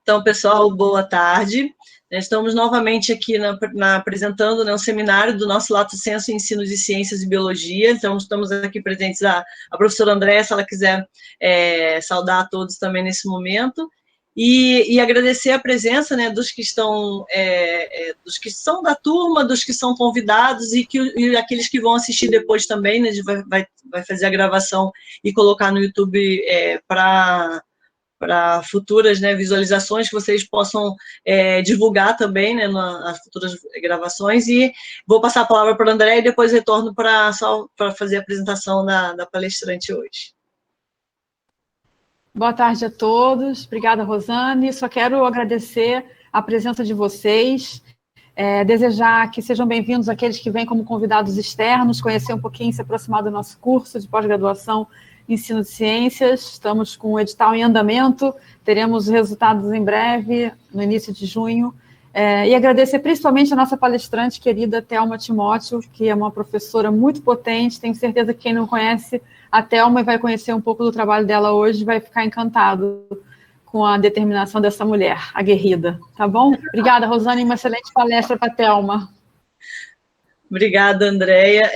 Então, pessoal, boa tarde. Estamos novamente aqui apresentando, né, um seminário do nosso Lato Sensu Ensino de Ciências e Biologia. Então, estamos aqui presentes a professora Andréa, se ela quiser saudar a todos também nesse momento. E agradecer a presença, né, dos que estão dos que são da turma, dos que são convidados e aqueles que vão assistir depois também, né, a gente vai fazer a gravação e colocar no YouTube para futuras, né, visualizações que vocês possam divulgar também, né, nas futuras gravações. E vou passar a palavra para o André e depois retorno para fazer a apresentação da palestrante hoje. Boa tarde a todos. Obrigada, Rosane. Só quero agradecer a presença de vocês, desejar que sejam bem-vindos aqueles que vêm como convidados externos, conhecer um pouquinho, se aproximar do nosso curso de pós-graduação Ensino de Ciências. Estamos com o edital em andamento, teremos resultados em breve, no início de junho. E agradecer principalmente a nossa palestrante querida, Thelma Timóteo, que é uma professora muito potente. Tenho certeza que quem não conhece a Thelma e vai conhecer um pouco do trabalho dela hoje vai ficar encantado com a determinação dessa mulher aguerrida, tá bom? Obrigada, Rosane, uma excelente palestra para a Thelma. Obrigada, Andréia.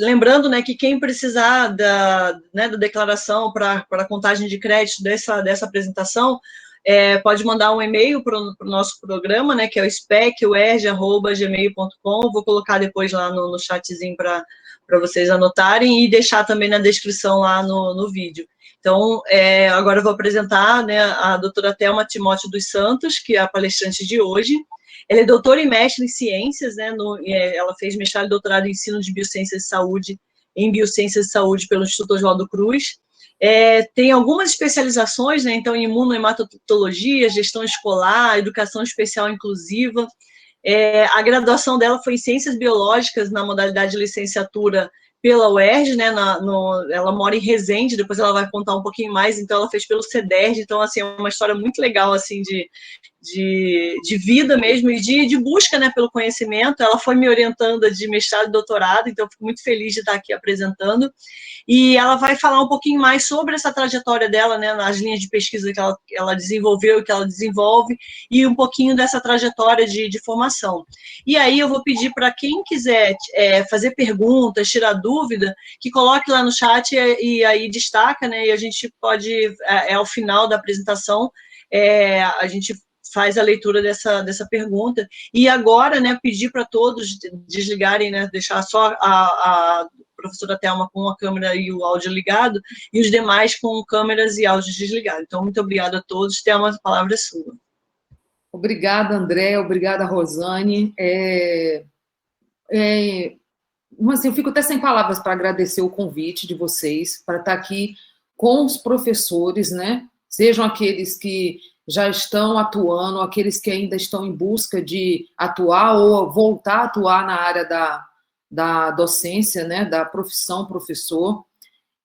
Lembrando, né, que quem precisar da declaração para a contagem de crédito dessa apresentação, pode mandar um e-mail para o nosso programa, né, que é o spec.uerj@gmail.com. Vou colocar depois lá no chatzinho para vocês anotarem e deixar também na descrição lá no vídeo. Então, agora eu vou apresentar, né, a doutora Thelma Timóteo dos Santos, que é a palestrante de hoje. Ela é doutora e mestre em ciências, né, ela fez mestrado e doutorado em ensino de biociências de saúde, em biociências de saúde pelo Instituto Oswaldo Cruz. Tem algumas especializações, né, então, em imunohematologia, gestão escolar, educação especial inclusiva. A graduação dela foi em ciências biológicas, na modalidade de licenciatura pela UERJ, né, ela mora em Resende, depois ela vai contar um pouquinho mais, então ela fez pelo CEDERJ, então, assim, é uma história muito legal, assim, de vida mesmo e de busca, né, pelo conhecimento. Ela foi me orientando de mestrado e doutorado, então fico muito feliz de estar aqui apresentando. E ela vai falar um pouquinho mais sobre essa trajetória dela, né, nas linhas de pesquisa que ela desenvolveu e que ela desenvolve, e um pouquinho dessa trajetória de formação. E aí eu vou pedir para quem quiser fazer perguntas, tirar dúvida, que coloque lá no chat e aí destaca, né, e a gente pode, ao final da apresentação, a gente faz a leitura dessa pergunta. E agora, né, pedir para todos desligarem, né, deixar só a professora Thelma com a câmera e o áudio ligado, e os demais com câmeras e áudios desligados. Então, muito obrigada a todos. Thelma, a palavra é sua. Obrigada, André. Obrigada, Rosane. Assim, eu fico até sem palavras para agradecer o convite de vocês, para estar aqui com os professores, né? Sejam aqueles que já estão atuando, aqueles que ainda estão em busca de atuar ou voltar a atuar na área da docência, né, da profissão professor.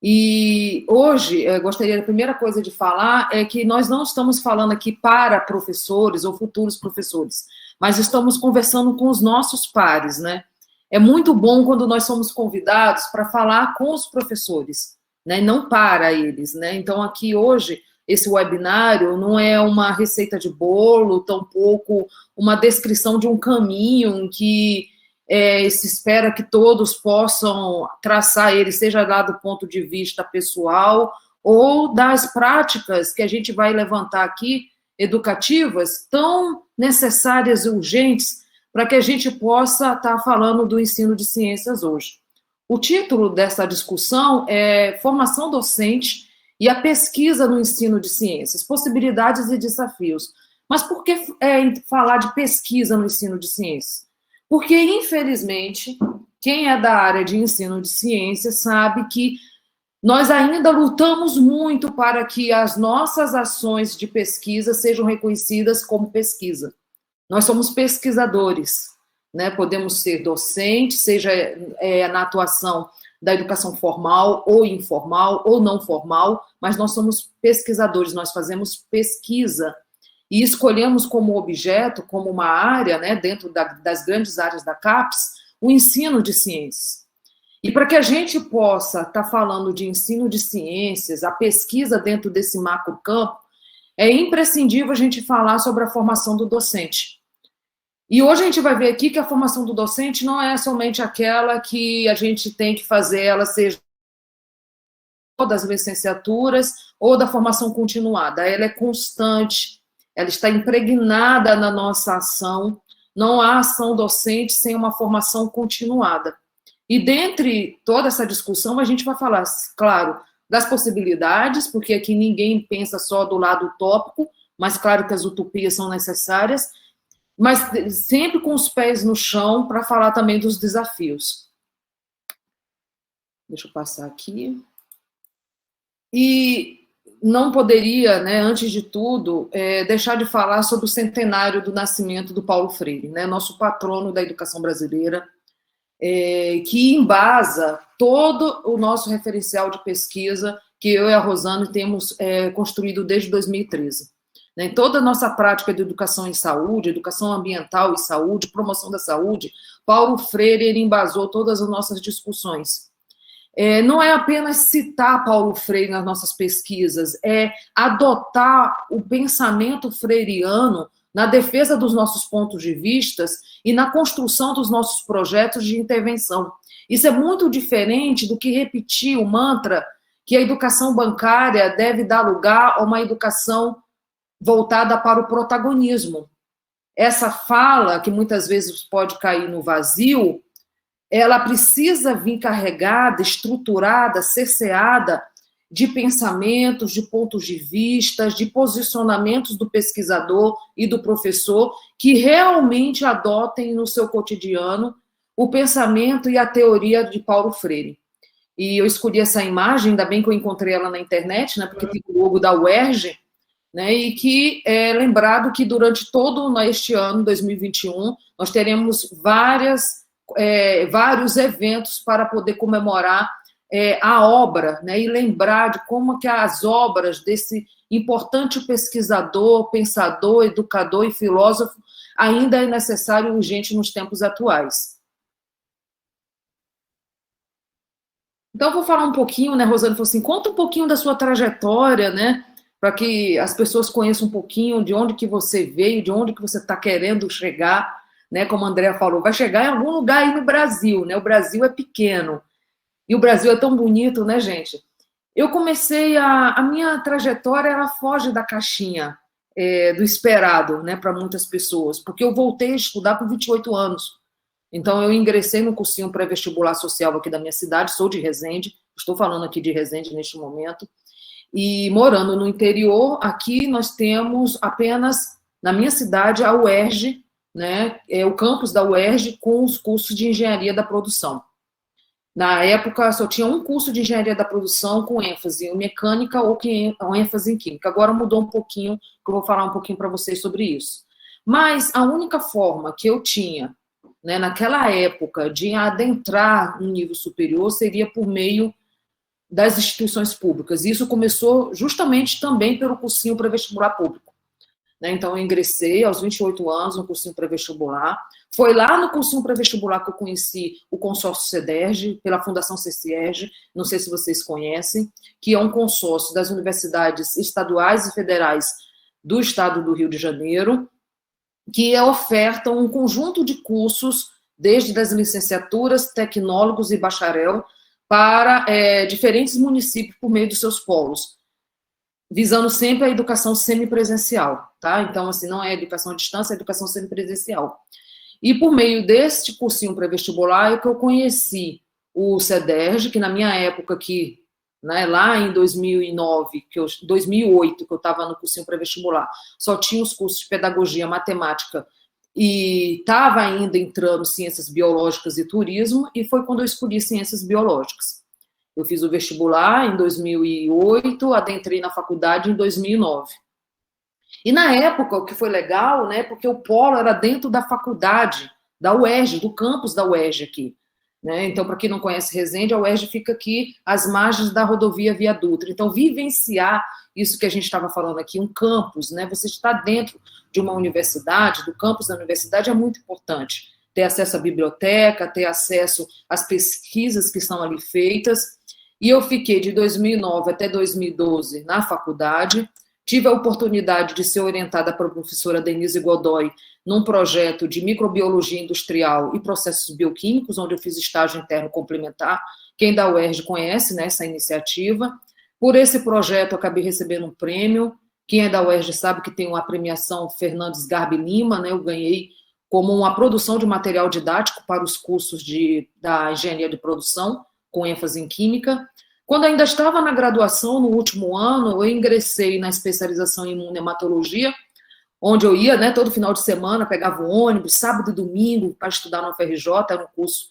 E hoje, eu gostaria, a primeira coisa de falar é que nós não estamos falando aqui para professores ou futuros professores, mas estamos conversando com os nossos pares, né? É muito bom quando nós somos convidados para falar com os professores, né, e não para eles, né? Então, aqui hoje, esse webinário não é uma receita de bolo, tampouco uma descrição de um caminho em que se espera que todos possam traçar ele, seja lá do ponto de vista pessoal ou das práticas que a gente vai levantar aqui, educativas, tão necessárias e urgentes para que a gente possa estar falando do ensino de ciências hoje. O título dessa discussão é Formação Docente e a pesquisa no ensino de ciências, possibilidades e desafios. Mas por que falar de pesquisa no ensino de ciências? Porque, infelizmente, quem é da área de ensino de ciências sabe que nós ainda lutamos muito para que as nossas ações de pesquisa sejam reconhecidas como pesquisa. Nós somos pesquisadores, né? Podemos ser docentes, seja na atuação da educação formal ou informal ou não formal, mas nós somos pesquisadores, nós fazemos pesquisa e escolhemos como objeto, como uma área, né, dentro das grandes áreas da CAPES, o ensino de ciências. E para que a gente possa estar falando de ensino de ciências, a pesquisa dentro desse macrocampo, é imprescindível a gente falar sobre a formação do docente. E hoje a gente vai ver aqui que a formação do docente não é somente aquela que a gente tem que fazer, ela seja das licenciaturas ou da formação continuada. Ela é constante, ela está impregnada na nossa ação. Não há ação docente sem uma formação continuada. E dentre toda essa discussão, a gente vai falar, claro, das possibilidades, porque aqui ninguém pensa só do lado utópico, mas claro que as utopias são necessárias, mas sempre com os pés no chão para falar também dos desafios. Deixa eu passar aqui. E não poderia, né, antes de tudo, deixar de falar sobre o centenário do nascimento do Paulo Freire, né, nosso patrono da educação brasileira, que embasa todo o nosso referencial de pesquisa que eu e a Rosane temos construído desde 2013. Né, toda a nossa prática de educação em saúde, educação ambiental e saúde, promoção da saúde, Paulo Freire ele embasou todas as nossas discussões. Não é apenas citar Paulo Freire nas nossas pesquisas, é adotar o pensamento freiriano na defesa dos nossos pontos de vista e na construção dos nossos projetos de intervenção. Isso é muito diferente do que repetir o mantra que a educação bancária deve dar lugar a uma educação voltada para o protagonismo. Essa fala, que muitas vezes pode cair no vazio, ela precisa vir carregada, estruturada, cerceada de pensamentos, de pontos de vista, de posicionamentos do pesquisador e do professor que realmente adotem no seu cotidiano o pensamento e a teoria de Paulo Freire. E eu escolhi essa imagem, ainda bem que eu encontrei ela na internet, né, porque tem o logo da UERJ, né, e que é lembrado que durante todo este ano, 2021, nós teremos vários eventos para poder comemorar a obra, né, e lembrar de como que as obras desse importante pesquisador, pensador, educador e filósofo ainda é necessário e urgente nos tempos atuais. Então, eu vou falar um pouquinho, né, Rosane falou assim, conta um pouquinho da sua trajetória, né, para que as pessoas conheçam um pouquinho de onde que você veio, de onde que você está querendo chegar, né, como a Andrea falou, vai chegar em algum lugar aí no Brasil, né, o Brasil é pequeno, e o Brasil é tão bonito, né, gente? Eu comecei, a minha trajetória, ela foge da caixinha do esperado, né, para muitas pessoas, porque eu voltei a estudar com 28 anos, então eu ingressei no cursinho pré-vestibular social aqui da minha cidade, sou de Resende, estou falando aqui de Resende neste momento, e morando no interior, aqui nós temos apenas, na minha cidade, a UERJ, né, o campus da UERJ com os cursos de engenharia da produção. Na época, só tinha um curso de engenharia da produção com ênfase em mecânica ou com ênfase em química. Agora mudou um pouquinho, que eu vou falar um pouquinho para vocês sobre isso. Mas a única forma que eu tinha, né, naquela época, de adentrar no nível superior seria por meio das instituições públicas. E isso começou justamente também pelo cursinho pré-vestibular público. Então, eu ingressei aos 28 anos no cursinho pré-vestibular. Foi lá no cursinho pré-vestibular que eu conheci o consórcio CEDERJ, pela Fundação CCERJ, não sei se vocês conhecem, que é um consórcio das universidades estaduais e federais do estado do Rio de Janeiro, que ofertam um conjunto de cursos, desde as licenciaturas, tecnólogos e bacharel, para diferentes municípios por meio dos seus polos, visando sempre a educação semipresencial, tá? Então, assim, não é educação à distância, é educação semipresencial. E por meio deste cursinho pré-vestibular é que eu conheci o CEDERJ, que na minha época, né, lá em 2008, que eu estava no cursinho pré-vestibular, só tinha os cursos de pedagogia, matemática, e estava ainda entrando ciências biológicas e turismo, e foi quando eu escolhi ciências biológicas. Eu fiz o vestibular em 2008, adentrei na faculdade em 2009. E na época, o que foi legal, né, porque o polo era dentro da faculdade, da UERJ, do campus da UERJ aqui. Né? Então, para quem não conhece Resende, a UERJ fica aqui às margens da rodovia Via Dutra. Então, vivenciar isso que a gente estava falando aqui, um campus, né? Você está dentro de uma universidade, do campus da universidade, é muito importante. Ter acesso à biblioteca, ter acesso às pesquisas que são ali feitas. E eu fiquei de 2009 até 2012 na faculdade, tive a oportunidade de ser orientada pela professora Denise Godoy num projeto de microbiologia industrial e processos bioquímicos, onde eu fiz estágio interno complementar. Quem da UERJ conhece, né, essa iniciativa. Por esse projeto, eu acabei recebendo um prêmio. Quem é da UERJ sabe que tem uma premiação Fernandes Garbi Lima, né, eu ganhei como uma produção de material didático para os cursos da engenharia de produção, com ênfase em química. Quando ainda estava na graduação, no último ano, eu ingressei na especialização em imunematologia, onde eu ia, né, todo final de semana, pegava o ônibus, sábado e domingo, para estudar no UFRJ, era um curso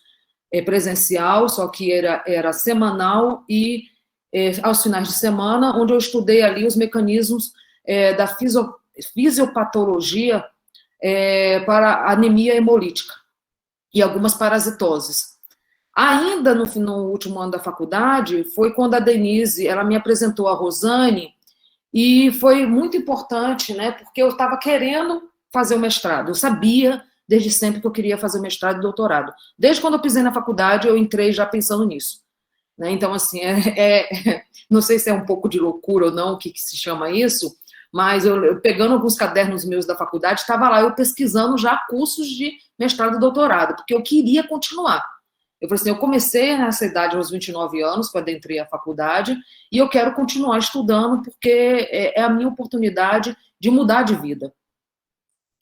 presencial, só que era semanal e aos finais de semana, onde eu estudei ali os mecanismos da fisiopatologia para anemia hemolítica e algumas parasitoses. Ainda no último ano da faculdade, foi quando a Denise, ela me apresentou a Rosane, e foi muito importante, né, porque eu estava querendo fazer o mestrado. Eu sabia, desde sempre, que eu queria fazer mestrado e doutorado. Desde quando eu pisei na faculdade, eu entrei já pensando nisso. Né? Então, assim, não sei se é um pouco de loucura ou não, o que se chama isso, mas eu pegando alguns cadernos meus da faculdade, estava lá eu pesquisando já cursos de mestrado e doutorado, porque eu queria continuar. Eu falei assim, eu comecei nessa idade aos 29 anos, quando entrei à faculdade, e eu quero continuar estudando, porque é a minha oportunidade de mudar de vida.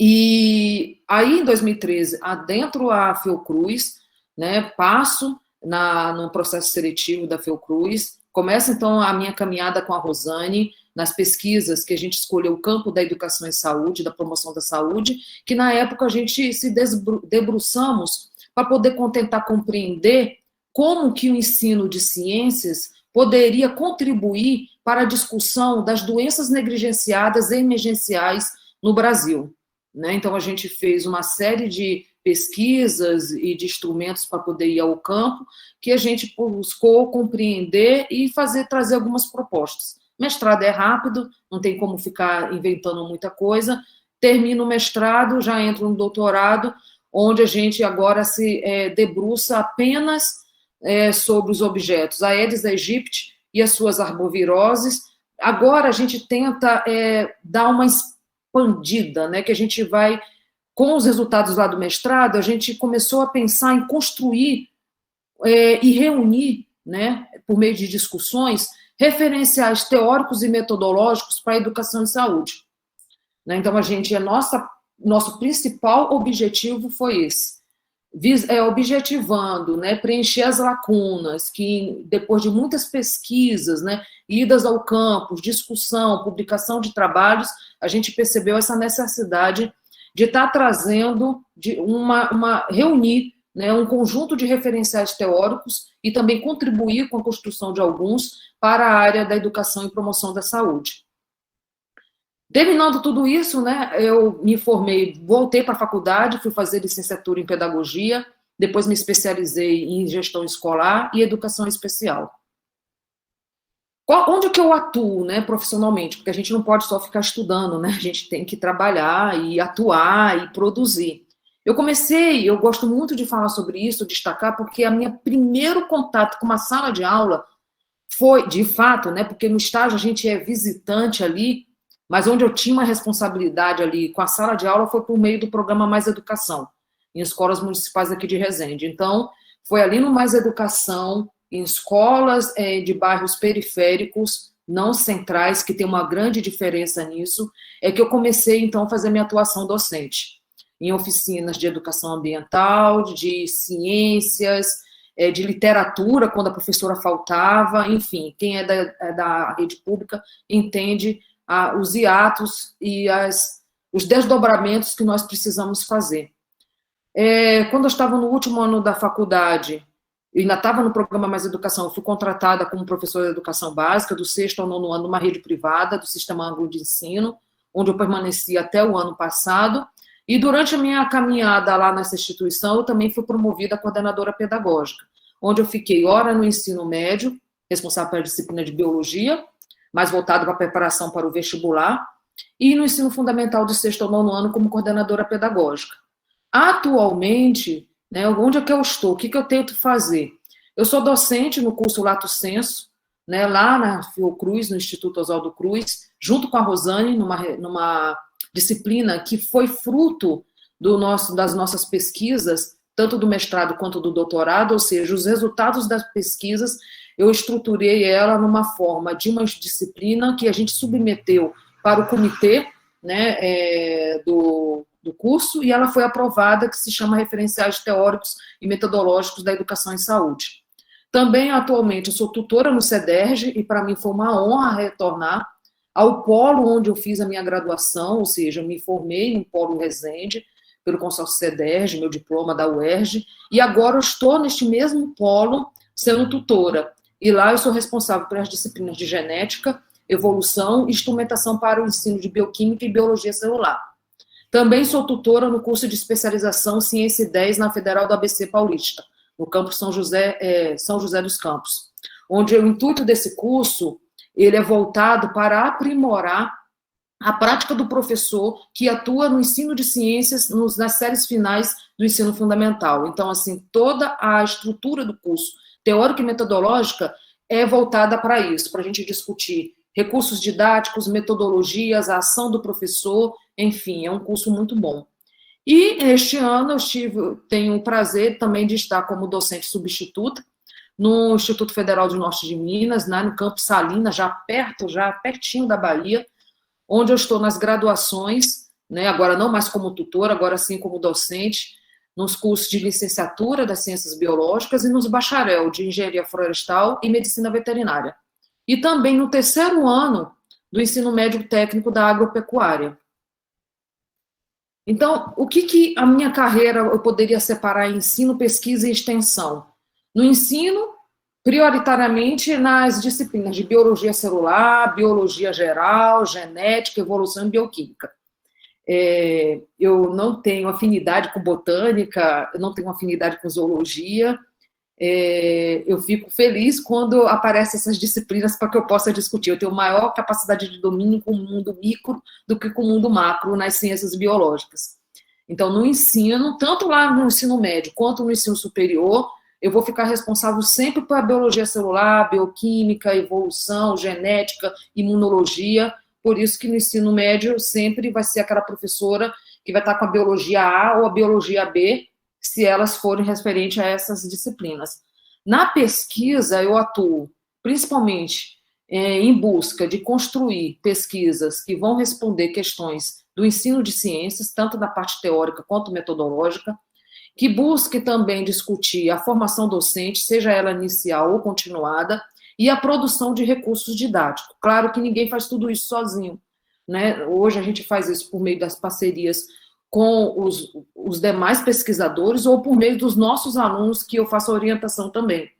E aí, em 2013, adentro a Fiocruz, né, passo no processo seletivo da Fiocruz, começa, então, a minha caminhada com a Rosane, nas pesquisas que a gente escolheu o campo da educação em saúde, da promoção da saúde, que na época a gente se debruçamos para poder tentar compreender como que o ensino de ciências poderia contribuir para a discussão das doenças negligenciadas e emergenciais no Brasil. Né? Então, a gente fez uma série de pesquisas e de instrumentos para poder ir ao campo, que a gente buscou compreender e trazer algumas propostas. Mestrado é rápido, não tem como ficar inventando muita coisa. Termino o mestrado, já entro no doutorado, onde a gente agora se debruça apenas sobre os objetos Aedes aegypti e as suas arboviroses. Agora a gente tenta dar uma expandida, né, que a gente vai, com os resultados lá do mestrado, a gente começou a pensar em construir e reunir, né, por meio de discussões, referenciais teóricos e metodológicos para a educação e saúde. Né, então, nosso principal objetivo foi esse, objetivando, né, preencher as lacunas, que depois de muitas pesquisas, né, idas ao campo, discussão, publicação de trabalhos, a gente percebeu essa necessidade de estar trazendo, reunir, né, um conjunto de referenciais teóricos e também contribuir com a construção de alguns para a área da educação e promoção da saúde. Terminando tudo isso, né, eu me formei, voltei para a faculdade, fui fazer licenciatura em pedagogia, depois me especializei em gestão escolar e educação especial. Onde que eu atuo, né, profissionalmente? Porque a gente não pode só ficar estudando, né, a gente tem que trabalhar e atuar e produzir. Eu gosto muito de falar sobre isso, destacar, porque a minha primeiro contato com uma sala de aula foi, de fato, né, porque no estágio a gente é visitante ali, mas onde eu tinha uma responsabilidade ali com a sala de aula foi por meio do programa Mais Educação, em escolas municipais aqui de Resende. Então, foi ali no Mais Educação, em escolas de bairros periféricos, não centrais, que tem uma grande diferença nisso, que eu comecei, então, a fazer minha atuação docente, em oficinas de educação ambiental, de ciências, de literatura, quando a professora faltava, enfim, quem é da rede pública entende os hiatos e os desdobramentos que nós precisamos fazer. Quando eu estava no último ano da faculdade, eu ainda estava no programa Mais Educação, eu fui contratada como professora de educação básica, do 6º ao 9º ano, numa rede privada, do Sistema Anglo de Ensino, onde eu permaneci até o ano passado, e durante a minha caminhada lá nessa instituição, eu também fui promovida a coordenadora pedagógica, onde eu fiquei ora no ensino médio, responsável pela disciplina de biologia, mais voltado para a preparação para o vestibular, e no ensino fundamental do 6º ao 9º ano como coordenadora pedagógica. Atualmente, né, onde é que eu estou? O que eu tento fazer? Eu sou docente no curso Lato Sensu, né, lá na Fiocruz, no Instituto Oswaldo Cruz, junto com a Rosane, numa disciplina que foi fruto das nossas pesquisas, tanto do mestrado quanto do doutorado, ou seja, os resultados das pesquisas, eu estruturei ela numa forma de uma disciplina que a gente submeteu para o comitê, né, do curso, e ela foi aprovada, que se chama Referenciais Teóricos e Metodológicos da Educação em Saúde. Também, atualmente, eu sou tutora no CEDERJ, e para mim foi uma honra retornar ao polo onde eu fiz a minha graduação, ou seja, eu me formei no Polo Resende, pelo consórcio CEDERJ, meu diploma da UERJ, e agora eu estou neste mesmo polo sendo tutora. E lá eu sou responsável pelas disciplinas de genética, evolução e instrumentação para o ensino de bioquímica e biologia celular. Também sou tutora no curso de especialização Ciência 10 na Federal do ABC Paulista, no campus São José dos Campos, onde o intuito desse curso ele é voltado para aprimorar a prática do professor que atua no ensino de ciências nas séries finais do ensino fundamental. Então, assim, toda a estrutura do curso, teórica e metodológica, é voltada para isso, para a gente discutir recursos didáticos, metodologias, a ação do professor, enfim, é um curso muito bom. E este ano eu tenho o prazer também de estar como docente substituta no Instituto Federal do Norte de Minas, no Campus Salinas, já pertinho da Bahia, onde eu estou nas graduações, né, agora não mais como tutora, agora sim como docente, nos cursos de licenciatura das ciências biológicas e nos bacharel de engenharia florestal e medicina veterinária. E também no terceiro ano do ensino médio técnico da agropecuária. Então, o que a minha carreira eu poderia separar em ensino, pesquisa e extensão? No ensino, prioritariamente nas disciplinas de biologia celular, biologia geral, genética, evolução e bioquímica. Eu não tenho afinidade com botânica, eu não tenho afinidade com zoologia. Eu fico feliz quando aparecem essas disciplinas para que eu possa discutir. Eu tenho maior capacidade de domínio com o mundo micro do que com o mundo macro nas ciências biológicas. Então, no ensino, tanto lá no ensino médio quanto no ensino superior, eu vou ficar responsável sempre pela biologia celular, bioquímica, evolução, genética, imunologia. Por isso que no ensino médio sempre vai ser aquela professora que vai estar com a biologia A ou a biologia B, se elas forem referentes a essas disciplinas. Na pesquisa, eu atuo principalmente em busca de construir pesquisas que vão responder questões do ensino de ciências, tanto da parte teórica quanto metodológica, que busque também discutir a formação docente, seja ela inicial ou continuada, e a produção de recursos didáticos. Claro que ninguém faz tudo isso sozinho, né? Hoje a gente faz isso por meio das parcerias com os demais pesquisadores ou por meio dos nossos alunos, que eu faço a orientação também.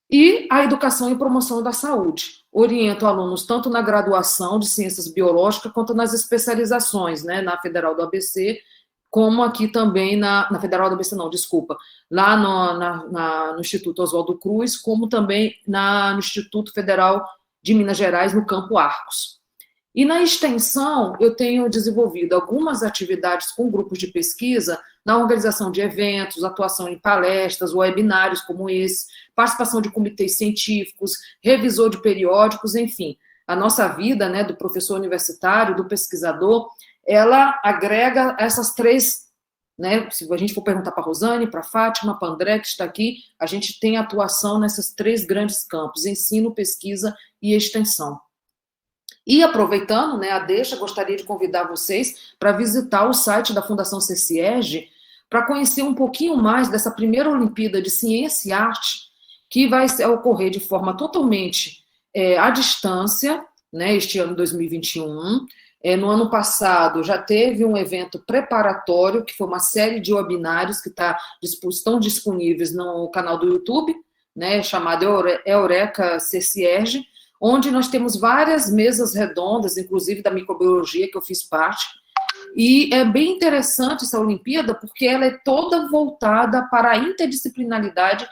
E a educação e promoção da saúde. Oriento alunos tanto na graduação de ciências biológicas quanto nas especializações, né, na Federal do ABC, como aqui também na Federal do ABC, não, desculpa, lá no Instituto Oswaldo Cruz, como também no Instituto Federal de Minas Gerais, no Campo Arcos. E na extensão, eu tenho desenvolvido algumas atividades com grupos de pesquisa na organização de eventos, atuação em palestras, webinários como esse, participação de comitês científicos, revisor de periódicos, enfim. A nossa vida, né, do professor universitário, do pesquisador, ela agrega essas três, né? Se a gente for perguntar para a Rosane, para a Fátima, para a André, que está aqui, a gente tem atuação nessas três grandes campos, ensino, pesquisa e extensão. E aproveitando, né, a deixa, gostaria de convidar vocês para visitar o site da Fundação CCIERJ para conhecer um pouquinho mais dessa primeira Olimpíada de Ciência e Arte, que vai ocorrer de forma totalmente à distância, né, este ano 2021. No ano passado já teve um evento preparatório, que foi uma série de webinários que estão disponíveis no canal do YouTube, né, chamado Eureka CCIERJ, onde nós temos várias mesas redondas, inclusive da microbiologia, que eu fiz parte, e é bem interessante essa Olimpíada, porque ela é toda voltada para a interdisciplinaridade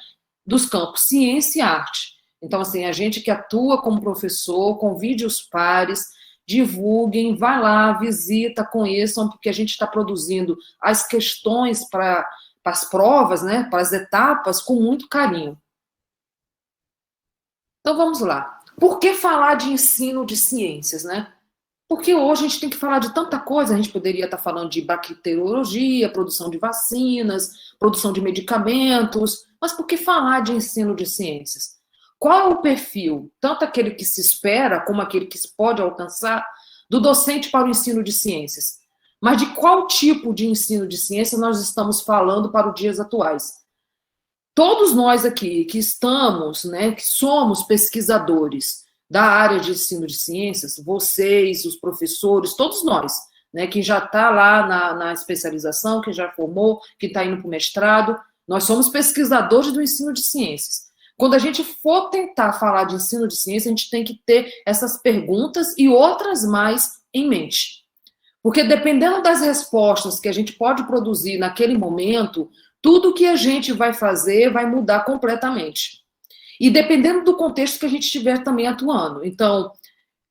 dos campos ciência e arte. Então, assim, a gente que atua como professor, convide os pares, divulguem, vá lá, visita, conheçam, porque a gente está produzindo as questões para as provas, né, para as etapas, com muito carinho. Então vamos lá. Por que falar de ensino de ciências, né? Porque hoje a gente tem que falar de tanta coisa, a gente poderia estar falando de bacteriologia, produção de vacinas, produção de medicamentos, mas por que falar de ensino de ciências? Qual é o perfil, tanto aquele que se espera, como aquele que se pode alcançar, do docente para o ensino de ciências? Mas de qual tipo de ensino de ciência nós estamos falando para os dias atuais? Todos nós aqui que estamos, né, que somos pesquisadores da área de ensino de ciências, vocês, os professores, todos nós, né, que já está lá na especialização, que já formou, que está indo para o mestrado, nós somos pesquisadores do ensino de ciências. Quando a gente for tentar falar de ensino de ciência, a gente tem que ter essas perguntas e outras mais em mente. Porque dependendo das respostas que a gente pode produzir naquele momento, tudo que a gente vai fazer vai mudar completamente. E dependendo do contexto que a gente estiver também atuando. Então,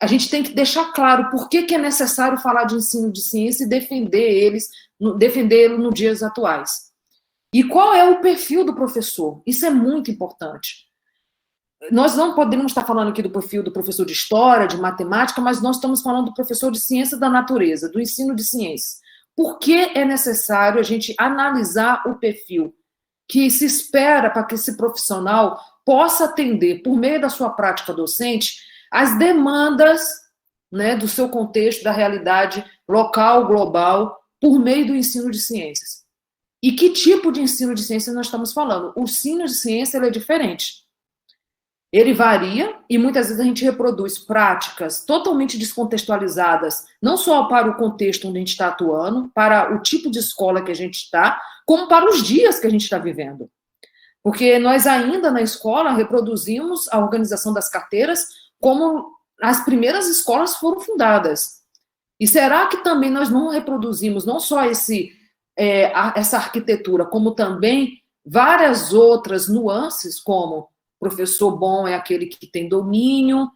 a gente tem que deixar claro por que é necessário falar de ensino de ciência e defender ele nos dias atuais. E qual é o perfil do professor? Isso é muito importante. Nós não podemos estar falando aqui do perfil do professor de história, de matemática, mas nós estamos falando do professor de ciência da natureza, do ensino de ciências. Por que é necessário a gente analisar o perfil que se espera para que esse profissional possa atender, por meio da sua prática docente, as demandas, né, do seu contexto, da realidade local, global, por meio do ensino de ciências? E que tipo de ensino de ciência nós estamos falando? O ensino de ciência ele é diferente. Ele varia e muitas vezes a gente reproduz práticas totalmente descontextualizadas, não só para o contexto onde a gente está atuando, para o tipo de escola que a gente está, como para os dias que a gente está vivendo. Porque nós ainda na escola reproduzimos a organização das carteiras como as primeiras escolas foram fundadas. E será que também nós não reproduzimos não só essa arquitetura, como também várias outras nuances, como professor bom é aquele que tem domínio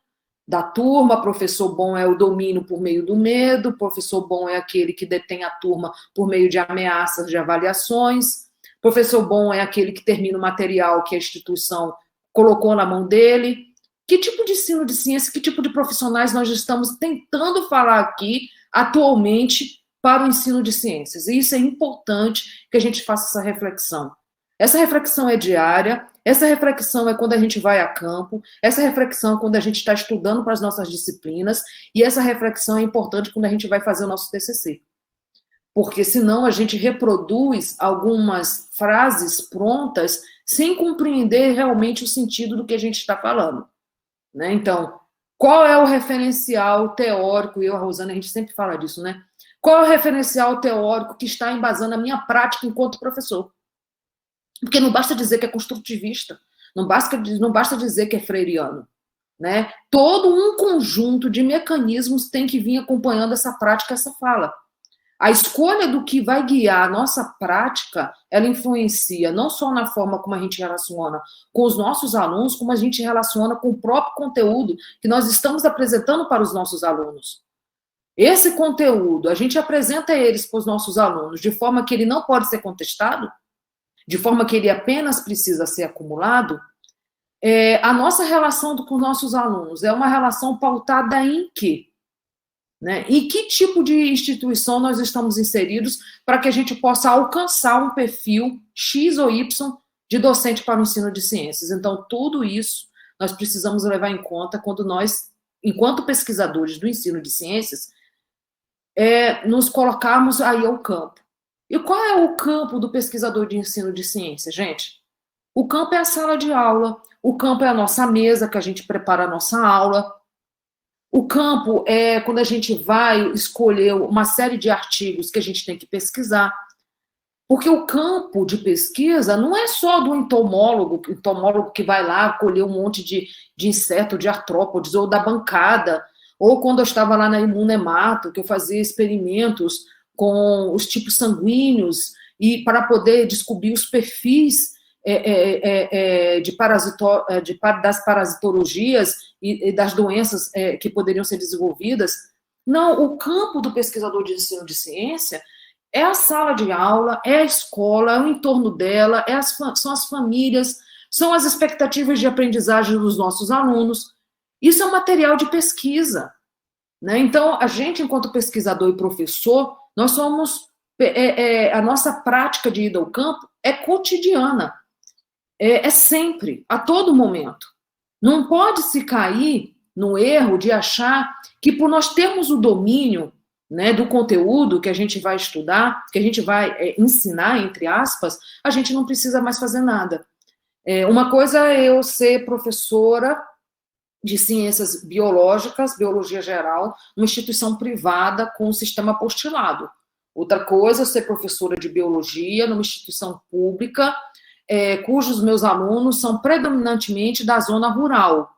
da turma, professor bom é o domínio por meio do medo, professor bom é aquele que detém a turma por meio de ameaças de avaliações, professor bom é aquele que termina o material que a instituição colocou na mão dele. Que tipo de ensino de ciência, que tipo de profissionais nós estamos tentando falar aqui atualmente para o ensino de ciências? E isso é importante que a gente faça essa reflexão. Essa reflexão é diária, essa reflexão é quando a gente vai a campo, essa reflexão é quando a gente está estudando para as nossas disciplinas, e essa reflexão é importante quando a gente vai fazer o nosso TCC. Porque senão a gente reproduz algumas frases prontas sem compreender realmente o sentido do que a gente está falando. Né? Então, qual é o referencial teórico? Eu e a Rosana, a gente sempre fala disso, né? Qual é o referencial teórico que está embasando a minha prática enquanto professor? Porque não basta dizer que é construtivista, não basta dizer que é freiriano. Né? Todo um conjunto de mecanismos tem que vir acompanhando essa prática, essa fala. A escolha do que vai guiar a nossa prática, ela influencia não só na forma como a gente relaciona com os nossos alunos, como a gente relaciona com o próprio conteúdo que nós estamos apresentando para os nossos alunos. Esse conteúdo, a gente apresenta eles para os nossos alunos de forma que ele não pode ser contestado, de forma que ele apenas precisa ser acumulado. A nossa relação com os nossos alunos é uma relação pautada em quê? Né? E que tipo de instituição nós estamos inseridos para que a gente possa alcançar um perfil X ou Y de docente para o ensino de ciências. Então, tudo isso nós precisamos levar em conta quando nós, enquanto pesquisadores do ensino de ciências, nos colocarmos aí ao campo. E qual é o campo do pesquisador de ensino de ciências, gente? O campo é a sala de aula, o campo é a nossa mesa, que a gente prepara a nossa aula. O campo é quando a gente vai escolher uma série de artigos que a gente tem que pesquisar. Porque o campo de pesquisa não é só do entomólogo que vai lá colher um monte de inseto, de artrópodes, ou da bancada, ou quando eu estava lá na Imunemato, que eu fazia experimentos com os tipos sanguíneos e para poder descobrir os perfis das parasitologias e das doenças que poderiam ser desenvolvidas. Não, o campo do pesquisador de ensino de ciência é a sala de aula, é a escola, é o entorno dela, são as famílias, são as expectativas de aprendizagem dos nossos alunos. Isso é um material de pesquisa, né? Então, a gente, enquanto pesquisador e professor, nós somos... a nossa prática de ida ao campo é cotidiana, é sempre, a todo momento. Não pode se cair no erro de achar que por nós termos o domínio, né, do conteúdo que a gente vai estudar, que a gente vai ensinar, entre aspas, a gente não precisa mais fazer nada. Uma coisa é eu ser professora de ciências biológicas, biologia geral, numa instituição privada com um sistema apostilado. Outra coisa é ser professora de biologia numa instituição pública, cujos meus alunos são predominantemente da zona rural.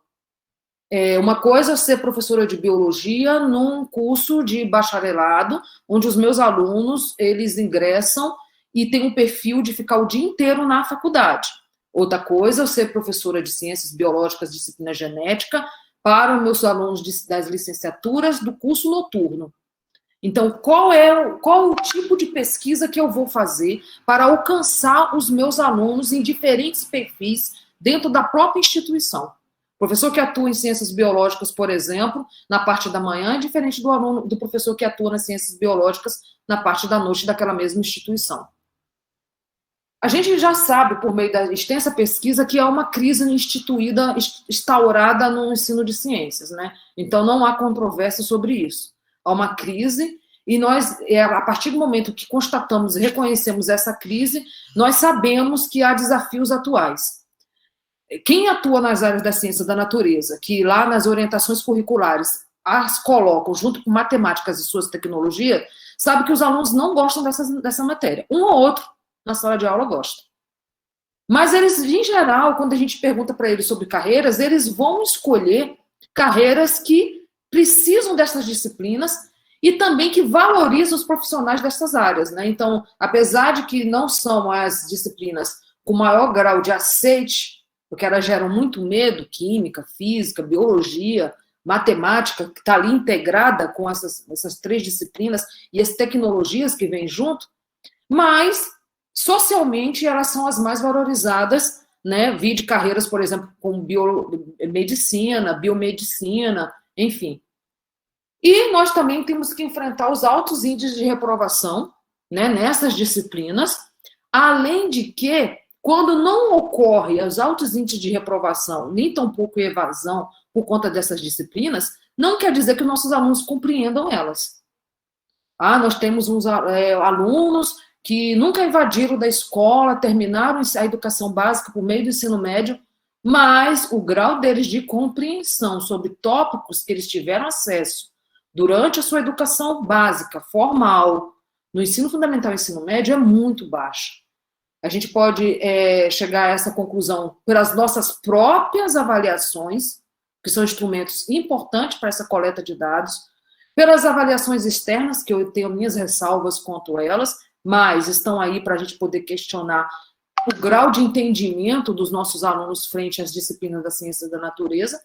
Uma coisa é ser professora de biologia num curso de bacharelado, onde os meus alunos, eles ingressam e têm um perfil de ficar o dia inteiro na faculdade. Outra coisa é ser professora de ciências biológicas, disciplina genética, para os meus alunos das licenciaturas do curso noturno. Então, qual o tipo de pesquisa que eu vou fazer para alcançar os meus alunos em diferentes perfis dentro da própria instituição? O professor que atua em ciências biológicas, por exemplo, na parte da manhã, é diferente do professor que atua nas ciências biológicas na parte da noite daquela mesma instituição. A gente já sabe, por meio da extensa pesquisa, que há uma crise instaurada no ensino de ciências, né? Então, não há controvérsia sobre isso. Há uma crise, e nós, a partir do momento que constatamos e reconhecemos essa crise, nós sabemos que há desafios atuais. Quem atua nas áreas da ciência da natureza, que lá nas orientações curriculares as colocam junto com matemáticas e suas tecnologias, sabe que os alunos não gostam dessa matéria. Um ou outro na sala de aula gosta. Mas eles, em geral, quando a gente pergunta para eles sobre carreiras, eles vão escolher carreiras que precisam dessas disciplinas e também que valorizam os profissionais dessas áreas, né? Então, apesar de que não são as disciplinas com maior grau de aceite, porque elas geram muito medo, química, física, biologia, matemática, que está ali integrada com essas três disciplinas e as tecnologias que vêm junto, mas, socialmente, elas são as mais valorizadas, né? Vi de carreiras, por exemplo, como medicina, biomedicina, enfim. E nós também temos que enfrentar os altos índices de reprovação, né, nessas disciplinas, além de que, quando não ocorre os altos índices de reprovação, nem tampouco evasão por conta dessas disciplinas, não quer dizer que nossos alunos compreendam elas. Nós temos uns alunos que nunca invadiram da escola, terminaram a educação básica por meio do ensino médio, mas o grau deles de compreensão sobre tópicos que eles tiveram acesso durante a sua educação básica, formal, no ensino fundamental e ensino médio, é muito baixo. A gente pode chegar a essa conclusão pelas nossas próprias avaliações, que são instrumentos importantes para essa coleta de dados, pelas avaliações externas, que eu tenho minhas ressalvas quanto a elas, mas estão aí para a gente poder questionar o grau de entendimento dos nossos alunos frente às disciplinas da ciência da natureza,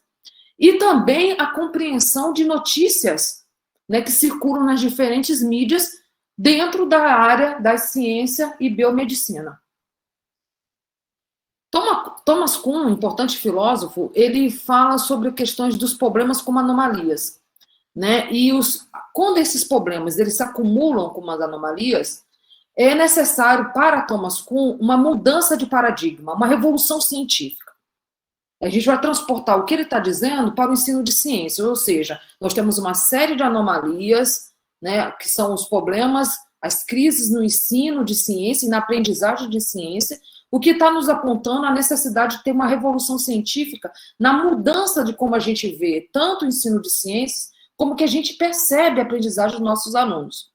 e também a compreensão de notícias, né, que circulam nas diferentes mídias dentro da área da ciência e biomedicina. Thomas Kuhn, um importante filósofo, ele fala sobre questões dos problemas como anomalias, né? E quando esses problemas eles se acumulam como as anomalias, é necessário para Thomas Kuhn uma mudança de paradigma, uma revolução científica. A gente vai transportar o que ele está dizendo para o ensino de ciência, ou seja, nós temos uma série de anomalias, né, que são os problemas, as crises no ensino de ciência e na aprendizagem de ciência, o que está nos apontando a necessidade de ter uma revolução científica na mudança de como a gente vê tanto o ensino de ciências, como que a gente percebe a aprendizagem dos nossos alunos.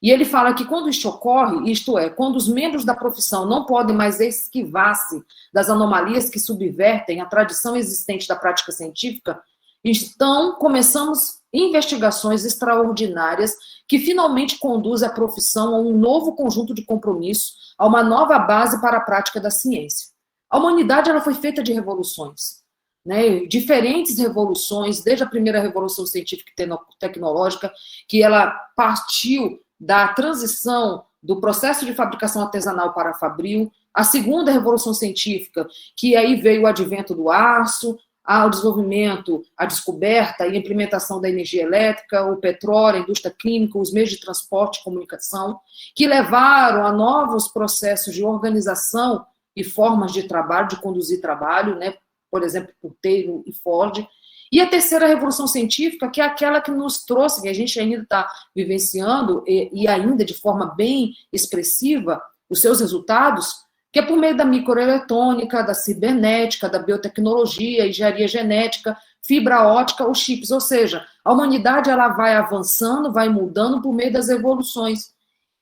E ele fala que quando isso ocorre, isto é, quando os membros da profissão não podem mais esquivar-se das anomalias que subvertem a tradição existente da prática científica, então começamos investigações extraordinárias que finalmente conduzem a profissão a um novo conjunto de compromissos, a uma nova base para a prática da ciência. A humanidade ela foi feita de revoluções, né? Diferentes revoluções, desde a primeira revolução científica e tecnológica, que ela partiu da transição do processo de fabricação artesanal para fabril, A segunda revolução científica, que aí veio o advento do aço, ao desenvolvimento, a descoberta e a implementação da energia elétrica, o petróleo, a indústria química, os meios de transporte e comunicação, que levaram a novos processos de organização e formas de trabalho, de conduzir trabalho, né? Por exemplo, por Taylor e Ford. E a terceira revolução científica, que é aquela que nos trouxe, que a gente ainda está vivenciando, e ainda de forma bem expressiva, os seus resultados, que é por meio da microeletrônica, da cibernética, da biotecnologia, engenharia genética, fibra ótica ou chips. Ou seja, a humanidade ela vai avançando, vai mudando por meio das evoluções.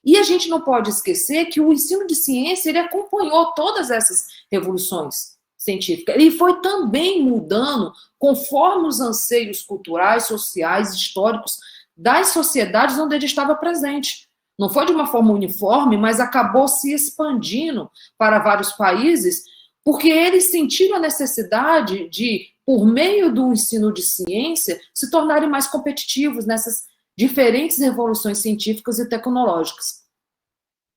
E a gente não pode esquecer que o ensino de ciência ele acompanhou todas essas revoluções científicas. Ele foi também mudando conforme os anseios culturais, sociais, históricos das sociedades onde ele estava presente. Não foi de uma forma uniforme, mas acabou se expandindo para vários países, porque eles sentiram a necessidade de, por meio do ensino de ciência, se tornarem mais competitivos nessas diferentes revoluções científicas e tecnológicas.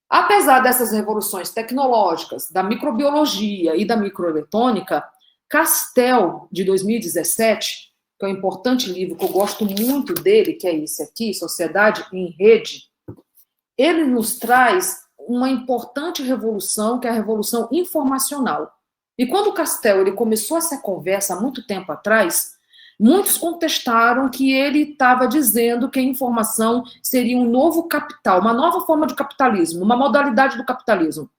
Apesar dessas revoluções tecnológicas, da microbiologia e da microeletrônica, Castel, de 2017, que é um importante livro que eu gosto muito dele, que é esse aqui, Sociedade em Rede, ele nos traz uma importante revolução, que é a revolução informacional. E quando o Castel ele começou essa conversa há muito tempo atrás, muitos contestaram que ele estava dizendo que a informação seria um novo capital, uma nova forma de capitalismo, uma modalidade do capitalismo.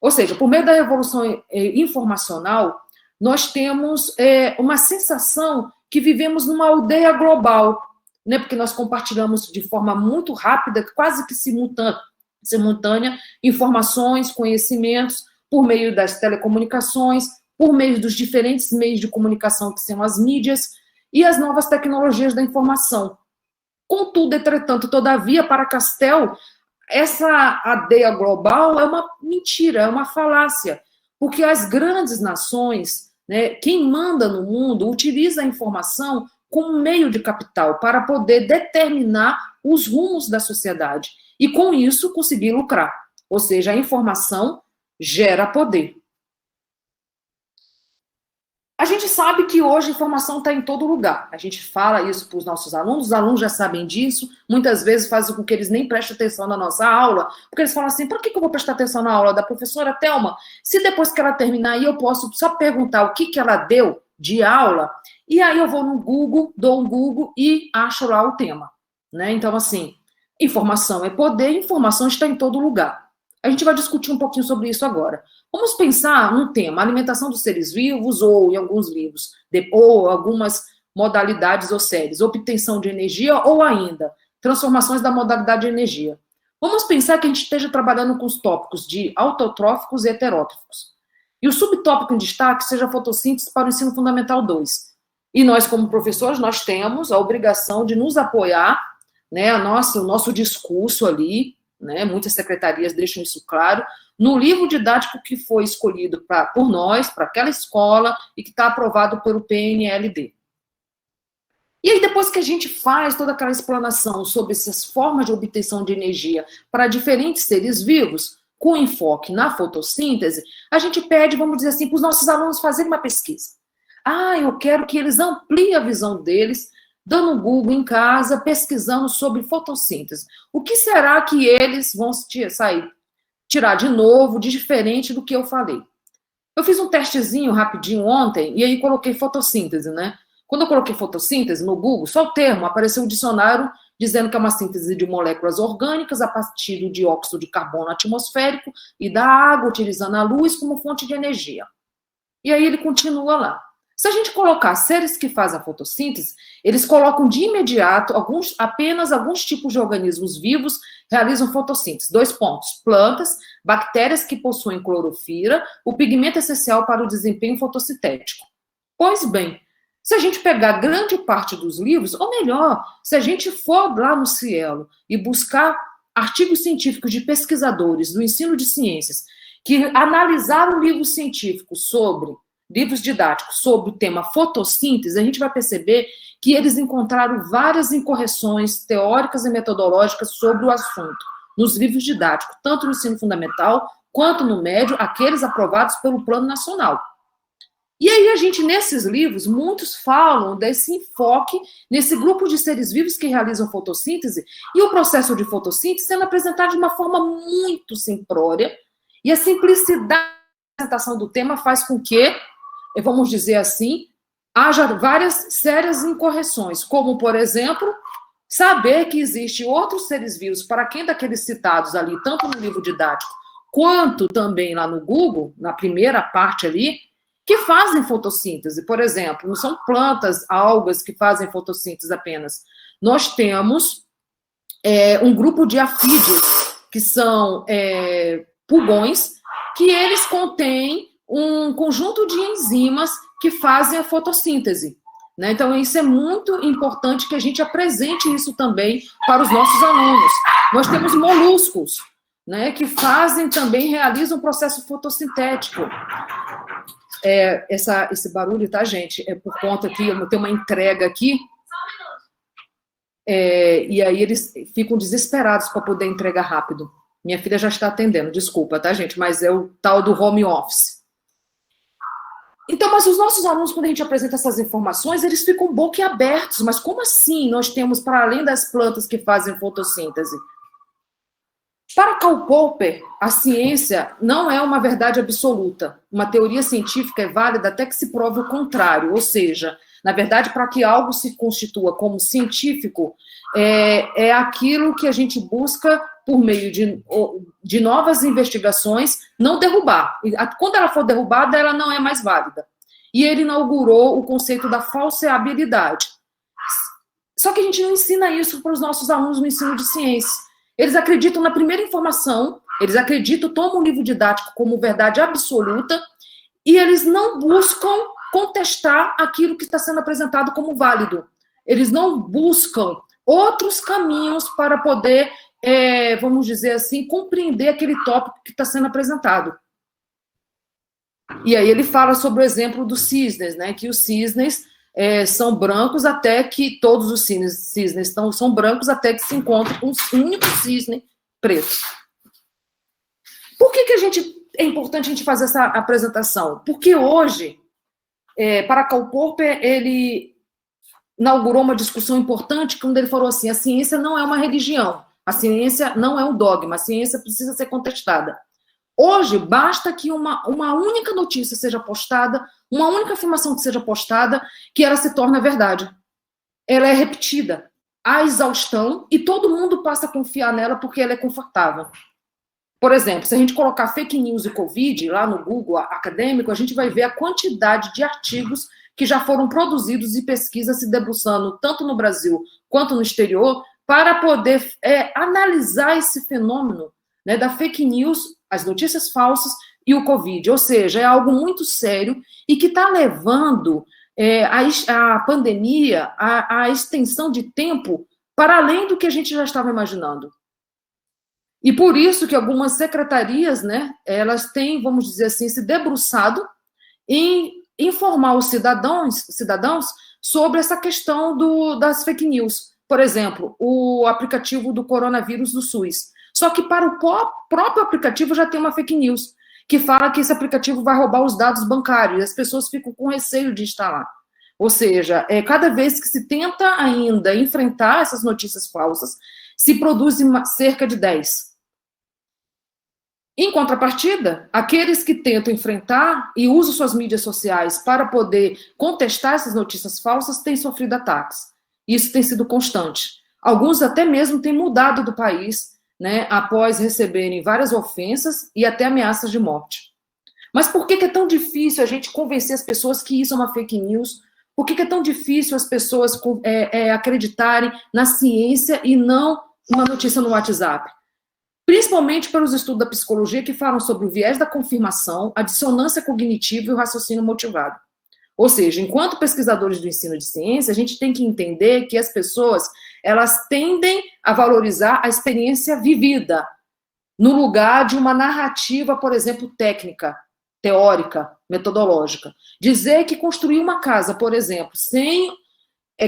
Ou seja, por meio da revolução informacional, nós temos uma sensação que vivemos numa aldeia global, né, porque nós compartilhamos de forma muito rápida, quase que simultânea, informações, conhecimentos, por meio das telecomunicações, por meio dos diferentes meios de comunicação que são as mídias e as novas tecnologias da informação. Contudo, entretanto, todavia, para Castel, essa aldeia global é uma mentira, é uma falácia, porque as grandes nações, né, quem manda no mundo, utiliza a informação como meio de capital para poder determinar os rumos da sociedade e, com isso, conseguir lucrar. Ou seja, a informação gera poder. A gente sabe que hoje a informação está em todo lugar. A gente fala isso para os nossos alunos, os alunos já sabem disso, muitas vezes fazem com que eles nem prestem atenção na nossa aula, porque eles falam assim, por que eu vou prestar atenção na aula da professora Thelma, se depois que ela terminar aí eu posso só perguntar o que ela deu de aula, e aí eu vou no Google, dou um Google e acho lá o tema, né? Então, assim, informação é poder, informação está em todo lugar. A gente vai discutir um pouquinho sobre isso agora. Vamos pensar num tema, alimentação dos seres vivos, ou em alguns livros, ou algumas modalidades ou séries, obtenção de energia, ou ainda, transformações da modalidade de energia. Vamos pensar que a gente esteja trabalhando com os tópicos de autotróficos e heterótrofos. E o subtópico em destaque seja a fotossíntese para o ensino fundamental 2. E nós, como professores, nós temos a obrigação de nos apoiar, né, o nosso discurso ali, né, muitas secretarias deixam isso claro, no livro didático que foi escolhido por nós, para aquela escola, e que está aprovado pelo PNLD. E aí, depois que a gente faz toda aquela explanação sobre essas formas de obtenção de energia para diferentes seres vivos, com enfoque na fotossíntese, a gente pede, vamos dizer assim, para os nossos alunos fazerem uma pesquisa. Eu quero que eles ampliem a visão deles, dando um Google em casa, pesquisando sobre fotossíntese. O que será que eles vão tirar de novo, de diferente do que eu falei? Eu fiz um testezinho rapidinho ontem, e aí coloquei fotossíntese, né? Quando eu coloquei fotossíntese no Google, só o termo, apareceu um dicionário dizendo que é uma síntese de moléculas orgânicas a partir do dióxido de carbono atmosférico e da água, utilizando a luz como fonte de energia. E aí ele continua lá. Se a gente colocar seres que fazem a fotossíntese, eles colocam de imediato apenas alguns tipos de organismos vivos realizam fotossíntese. 2 pontos. Plantas, bactérias que possuem clorofila, o pigmento essencial para o desempenho fotossintético. Pois bem, se a gente pegar grande parte dos livros, ou melhor, se a gente for lá no Cielo e buscar artigos científicos de pesquisadores do ensino de ciências que analisaram livros científicos livros didáticos sobre o tema fotossíntese, a gente vai perceber que eles encontraram várias incorreções teóricas e metodológicas sobre o assunto nos livros didáticos, tanto no ensino fundamental quanto no médio, aqueles aprovados pelo Plano Nacional. E aí a gente, nesses livros, muitos falam desse enfoque nesse grupo de seres vivos que realizam fotossíntese e o processo de fotossíntese sendo apresentado de uma forma muito simplória, e a simplicidade da apresentação do tema faz com que, vamos dizer assim, haja várias sérias incorreções, como, por exemplo, saber que existe outros seres vivos, para quem daqueles citados ali, tanto no livro didático, quanto também lá no Google, na primeira parte ali, que fazem fotossíntese. Por exemplo, não são plantas, algas que fazem fotossíntese apenas. Nós temos um grupo de afídeos, que são pulgões, que eles contêm um conjunto de enzimas que fazem a fotossíntese. Né? Então, isso é muito importante que a gente apresente isso também para os nossos alunos. Nós temos moluscos, né, que também realizam o processo fotossintético. Esse barulho, tá, gente? É por conta que eu tenho uma entrega aqui, e aí eles ficam desesperados para poder entregar rápido. Minha filha já está atendendo, desculpa, tá, gente? Mas é o tal do home office. Então, mas os nossos alunos, quando a gente apresenta essas informações, eles ficam boquiabertos. Mas como assim nós temos, para além das plantas que fazem fotossíntese? Para Karl Popper, a ciência não é uma verdade absoluta. Uma teoria científica é válida até que se prove o contrário. Ou seja, na verdade, para que algo se constitua como científico, é aquilo que a gente busca por meio de novas investigações, não derrubar. Quando ela for derrubada, ela não é mais válida. E ele inaugurou o conceito da falseabilidade. Só que a gente não ensina isso para os nossos alunos no ensino de ciência. Eles acreditam na primeira informação, eles acreditam, tomam o livro didático como verdade absoluta, e eles não buscam contestar aquilo que está sendo apresentado como válido. Eles não buscam outros caminhos para poder, vamos dizer assim, compreender aquele tópico que está sendo apresentado. E aí ele fala sobre o exemplo dos cisnes, né? Que os cisnes são brancos até que todos os cisnes são brancos até que se encontre um único cisne preto. Por que é importante a gente fazer essa apresentação? Porque hoje, para Karl Popper, ele inaugurou uma discussão importante quando ele falou assim: a ciência não é uma religião, a ciência não é um dogma, a ciência precisa ser contestada. Hoje, basta que uma única notícia seja postada, uma única afirmação que seja postada, que ela se torna verdade. Ela é repetida à exaustão e todo mundo passa a confiar nela porque ela é confortável. Por exemplo, se a gente colocar fake news e Covid lá no Google acadêmico, a gente vai ver a quantidade de artigos que já foram produzidos e pesquisas se debruçando tanto no Brasil quanto no exterior para poder analisar esse fenômeno, né, da fake news, as notícias falsas e o Covid. Ou seja, é algo muito sério e que está levando a pandemia, a extensão de tempo para além do que a gente já estava imaginando. E por isso que algumas secretarias, né, elas têm, vamos dizer assim, se debruçado em informar os cidadãos sobre essa questão das fake news. Por exemplo, o aplicativo do coronavírus do SUS. Só que para o próprio aplicativo já tem uma fake news, que fala que esse aplicativo vai roubar os dados bancários, e as pessoas ficam com receio de instalar. Ou seja, cada vez que se tenta ainda enfrentar essas notícias falsas, se produz cerca de 10. Em contrapartida, aqueles que tentam enfrentar e usam suas mídias sociais para poder contestar essas notícias falsas têm sofrido ataques. Isso tem sido constante. Alguns até mesmo têm mudado do país, né, após receberem várias ofensas e até ameaças de morte. Mas por que é tão difícil a gente convencer as pessoas que isso é uma fake news? Por que é tão difícil as pessoas acreditarem na ciência e não uma notícia no WhatsApp? Principalmente pelos estudos da psicologia que falam sobre o viés da confirmação, a dissonância cognitiva e o raciocínio motivado. Ou seja, enquanto pesquisadores do ensino de ciência, a gente tem que entender que as pessoas, elas tendem a valorizar a experiência vivida, no lugar de uma narrativa, por exemplo, técnica, teórica, metodológica. Dizer que construir uma casa, por exemplo, sem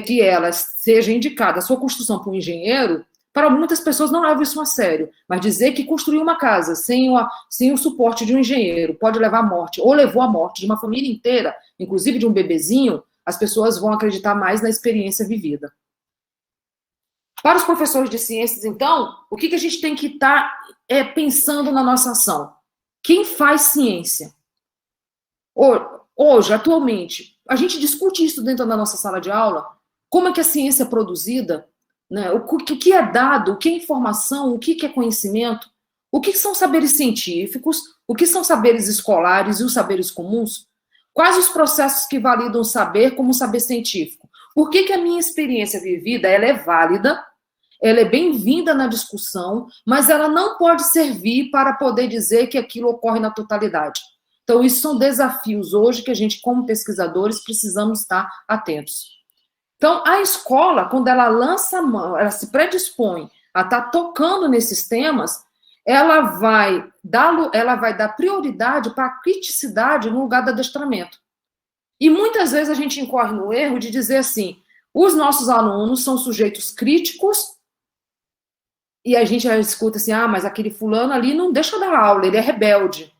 que ela seja indicada a sua construção por um engenheiro, Para muitas pessoas não levam isso a sério, mas dizer que construir uma casa sem o suporte de um engenheiro pode levar à morte, ou levou à morte de uma família inteira, inclusive de um bebezinho, as pessoas vão acreditar mais na experiência vivida. Para os professores de ciências, então, o que a gente tem que estar pensando na nossa ação? Quem faz ciência? Hoje, atualmente, a gente discute isso dentro da nossa sala de aula, como é que a ciência é produzida, né? O que é dado, o que é informação, o que é conhecimento, o que são saberes científicos, o que são saberes escolares e os saberes comuns, quais os processos que validam o saber como saber científico. Por que a minha experiência vivida ela é válida, ela é bem-vinda na discussão, mas ela não pode servir para poder dizer que aquilo ocorre na totalidade. Então, isso são desafios hoje que a gente, como pesquisadores, precisamos estar atentos. Então, a escola, quando ela lança a mão, ela se predispõe a estar tocando nesses temas, ela vai dar prioridade para a criticidade no lugar do adestramento. E muitas vezes a gente incorre no erro de dizer assim, os nossos alunos são sujeitos críticos, e a gente escuta assim, mas aquele fulano ali não deixa dar aula, ele é rebelde.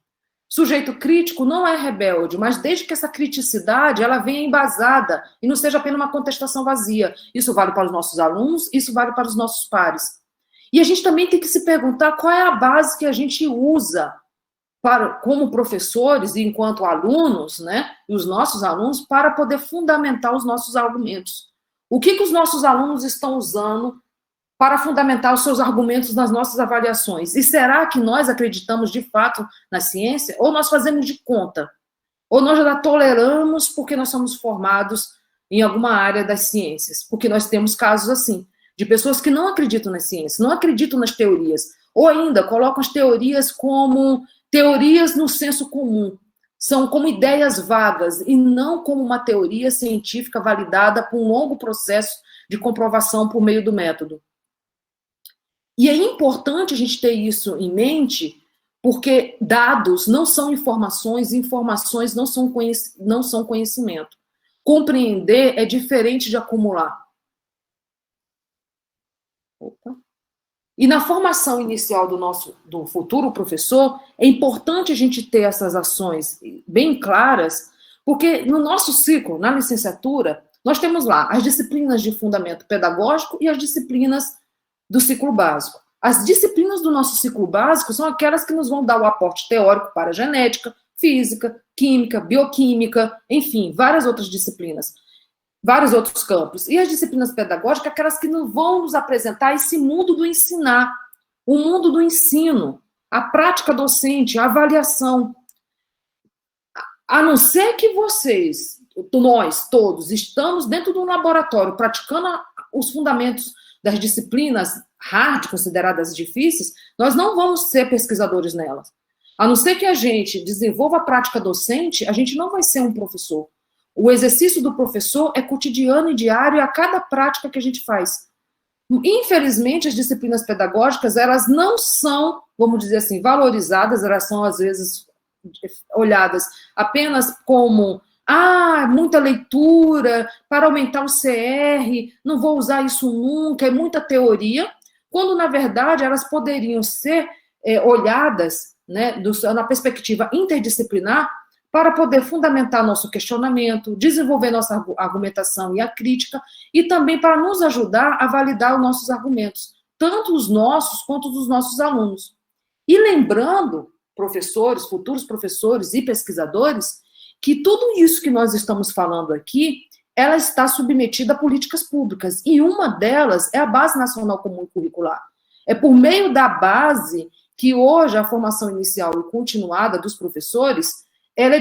Sujeito crítico não é rebelde, mas desde que essa criticidade ela venha embasada e não seja apenas uma contestação vazia. Isso vale para os nossos alunos, isso vale para os nossos pares. E a gente também tem que se perguntar qual é a base que a gente usa como professores e enquanto alunos, né, e os nossos alunos, para poder fundamentar os nossos argumentos. O que os nossos alunos estão usando para fundamentar os seus argumentos nas nossas avaliações? E será que nós acreditamos de fato na ciência? Ou nós fazemos de conta? Ou nós já toleramos porque nós somos formados em alguma área das ciências? Porque nós temos casos assim, de pessoas que não acreditam na ciência, não acreditam nas teorias, ou ainda colocam as teorias como teorias no senso comum, são como ideias vagas e não como uma teoria científica validada por um longo processo de comprovação por meio do método. E é importante a gente ter isso em mente, porque dados não são informações, informações não são conhecimento. Compreender é diferente de acumular. Opa. E na formação inicial do futuro professor, é importante a gente ter essas ações bem claras, porque no nosso ciclo, na licenciatura, nós temos lá as disciplinas de fundamento pedagógico e as disciplinas do ciclo básico. As disciplinas do nosso ciclo básico são aquelas que nos vão dar o aporte teórico para genética, física, química, bioquímica, enfim, várias outras disciplinas, vários outros campos. E as disciplinas pedagógicas, aquelas que vão nos apresentar esse mundo do ensinar, o mundo do ensino, a prática docente, a avaliação. A não ser que nós todos, estamos dentro de um laboratório praticando os fundamentos das disciplinas hard, consideradas difíceis, nós não vamos ser pesquisadores nelas. A não ser que a gente desenvolva a prática docente, a gente não vai ser um professor. O exercício do professor é cotidiano e diário a cada prática que a gente faz. Infelizmente, as disciplinas pedagógicas, elas não são, vamos dizer assim, valorizadas, elas são, às vezes, olhadas apenas como muita leitura, para aumentar o CR, não vou usar isso nunca, é muita teoria, quando, na verdade, elas poderiam ser olhadas, né, na perspectiva interdisciplinar, para poder fundamentar nosso questionamento, desenvolver nossa argumentação e a crítica, e também para nos ajudar a validar os nossos argumentos, tanto os nossos quanto dos nossos alunos. E lembrando, professores, futuros professores e pesquisadores, que tudo isso que nós estamos falando aqui, ela está submetida a políticas públicas, e uma delas é a Base Nacional Comum Curricular. É por meio da base que hoje a formação inicial e continuada dos professores, ela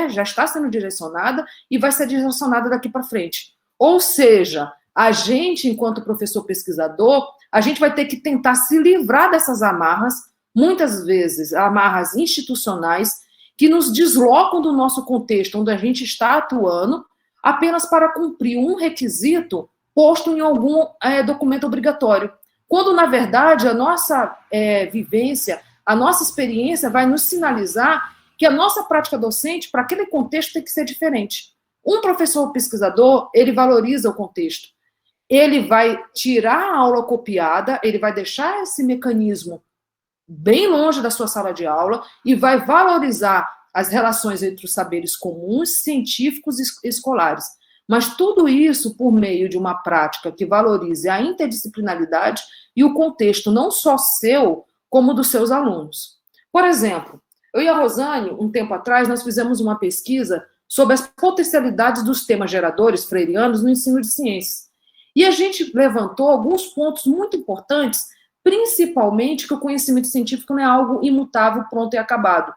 já está sendo direcionada e vai ser direcionada daqui para frente. Ou seja, a gente, enquanto professor pesquisador, a gente vai ter que tentar se livrar dessas amarras, muitas vezes amarras institucionais, que nos deslocam do nosso contexto, onde a gente está atuando, apenas para cumprir um requisito posto em algum documento obrigatório. Quando, na verdade, a nossa vivência, a nossa experiência vai nos sinalizar que a nossa prática docente, para aquele contexto, tem que ser diferente. Um professor pesquisador, ele valoriza o contexto. ele vai tirar a aula copiada, ele vai deixar esse mecanismo bem longe da sua sala de aula e vai valorizar as relações entre os saberes comuns, científicos e escolares. Mas tudo isso por meio de uma prática que valorize a interdisciplinaridade e o contexto não só seu, como dos seus alunos. Por exemplo, eu e a Rosane, um tempo atrás, nós fizemos uma pesquisa sobre as potencialidades dos temas geradores freirianos no ensino de ciências. E a gente levantou alguns pontos muito importantes, principalmente que o conhecimento científico não é algo imutável, pronto e acabado.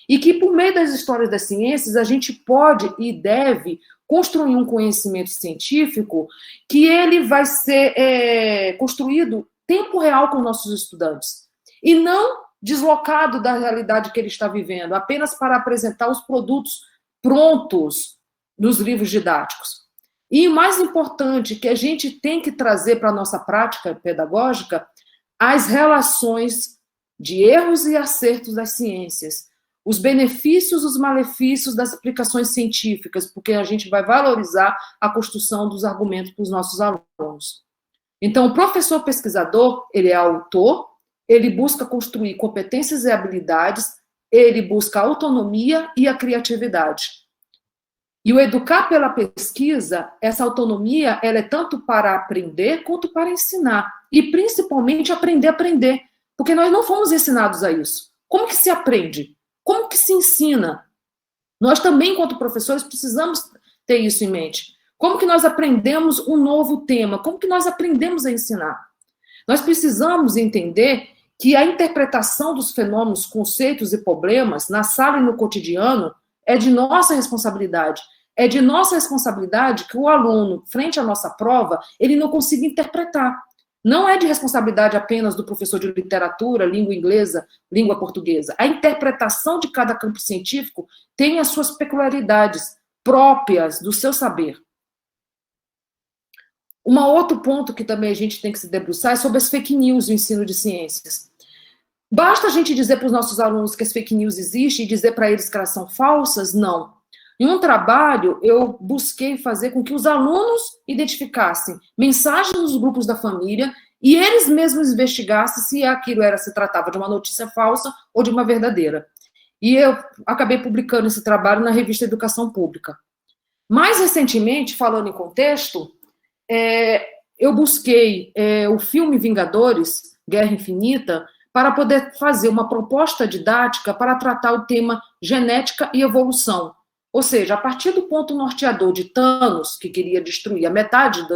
E que, por meio das histórias das ciências, a gente pode e deve construir um conhecimento científico que ele vai ser construído tempo real com nossos estudantes. E não deslocado da realidade que ele está vivendo, apenas para apresentar os produtos prontos nos livros didáticos. E o mais importante, que a gente tem que trazer para a nossa prática pedagógica, as relações de erros e acertos das ciências, os benefícios, os malefícios das aplicações científicas, porque a gente vai valorizar a construção dos argumentos para os nossos alunos. Então, o professor pesquisador, ele é autor, ele busca construir competências e habilidades, ele busca a autonomia e a criatividade. E o educar pela pesquisa, essa autonomia, ela é tanto para aprender quanto para ensinar. E principalmente aprender a aprender, porque nós não fomos ensinados a isso. Como que se aprende? Como que se ensina? Nós também, enquanto professores, precisamos ter isso em mente. Como que nós aprendemos um novo tema? Como que nós aprendemos a ensinar? Nós precisamos entender que a interpretação dos fenômenos, conceitos e problemas na sala e no cotidiano é de nossa responsabilidade. É de nossa responsabilidade que o aluno, frente à nossa prova, ele não consiga interpretar. Não é de responsabilidade apenas do professor de literatura, língua inglesa, língua portuguesa. A interpretação de cada campo científico tem as suas peculiaridades próprias do seu saber. Um outro ponto que também a gente tem que se debruçar é sobre as fake news no ensino de ciências. Basta a gente dizer para os nossos alunos que as fake news existem e dizer para eles que elas são falsas? Não. Em um trabalho, eu busquei fazer com que os alunos identificassem mensagens nos grupos da família e eles mesmos investigassem se aquilo se tratava de uma notícia falsa ou de uma verdadeira. E eu acabei publicando esse trabalho na revista Educação Pública. Mais recentemente, falando em contexto, eu busquei o filme Vingadores, Guerra Infinita, para poder fazer uma proposta didática para tratar o tema genética e evolução. Ou seja, a partir do ponto norteador de Thanos, que queria destruir a metade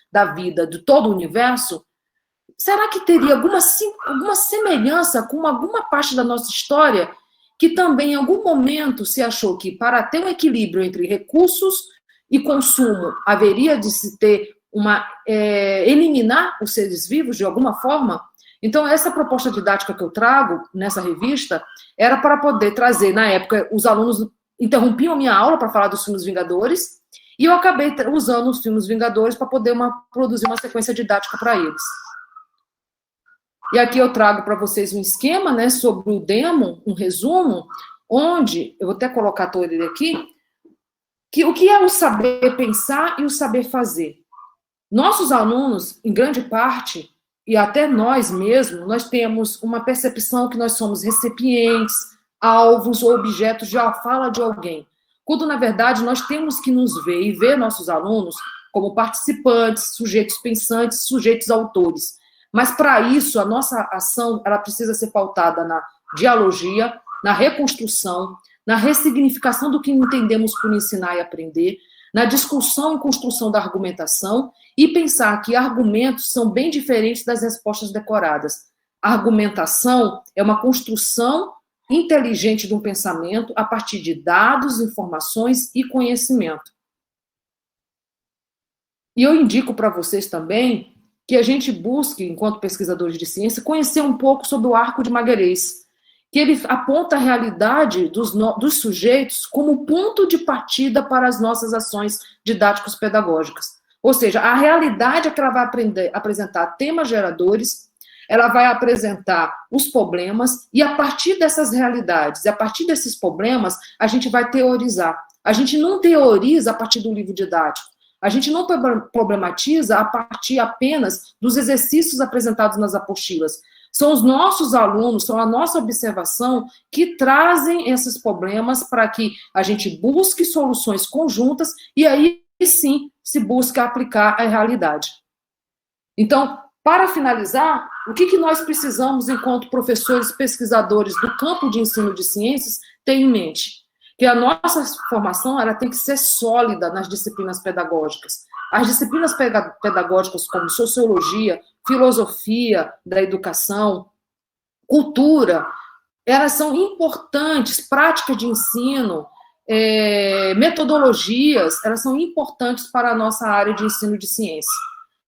da vida, de todo o universo, será que teria alguma semelhança com alguma parte da nossa história que também, em algum momento, se achou que, para ter um equilíbrio entre recursos e consumo, haveria de se ter eliminar os seres vivos de alguma forma? Então, essa proposta didática que eu trago nessa revista era para poder trazer, na época, os alunos interrompiam a minha aula para falar dos filmes Vingadores, e eu acabei usando os filmes Vingadores para poder produzir uma sequência didática para eles. E aqui eu trago para vocês um esquema, né, sobre o demo, um resumo, onde, eu vou até colocar todo ele aqui, que o que é o saber pensar e o saber fazer. Nossos alunos, em grande parte, e até nós mesmos, nós temos uma percepção que nós somos recipientes, alvos ou objetos de fala de alguém, quando, na verdade, nós temos que nos ver e ver nossos alunos como participantes, sujeitos pensantes, sujeitos autores. Mas, para isso, a nossa ação ela precisa ser pautada na dialogia, na reconstrução, na ressignificação do que entendemos por ensinar e aprender, na discussão e construção da argumentação e pensar que argumentos são bem diferentes das respostas decoradas. A argumentação é uma construção inteligente de um pensamento a partir de dados, informações e conhecimento. E eu indico para vocês também que a gente busque, enquanto pesquisadores de ciência, conhecer um pouco sobre o Arco de Mequerês, que ele aponta a realidade dos sujeitos como ponto de partida para as nossas ações didáticos pedagógicas. Ou seja, a realidade é que ela vai apresentar temas geradores, ela vai apresentar os problemas, e a partir dessas realidades, e a partir desses problemas, a gente vai teorizar. A gente não teoriza a partir do livro didático, A gente não problematiza a partir apenas dos exercícios apresentados nas apostilas. São os nossos alunos, são a nossa observação que trazem esses problemas para que a gente busque soluções conjuntas e aí sim se busca aplicar a realidade. Então, para finalizar, o que nós precisamos, enquanto professores pesquisadores do campo de ensino de ciências, ter em mente? Que a nossa formação ela tem que ser sólida nas disciplinas pedagógicas. As disciplinas pedagógicas como sociologia, filosofia da educação, cultura, elas são importantes, práticas de ensino, metodologias, elas são importantes para a nossa área de ensino de ciência.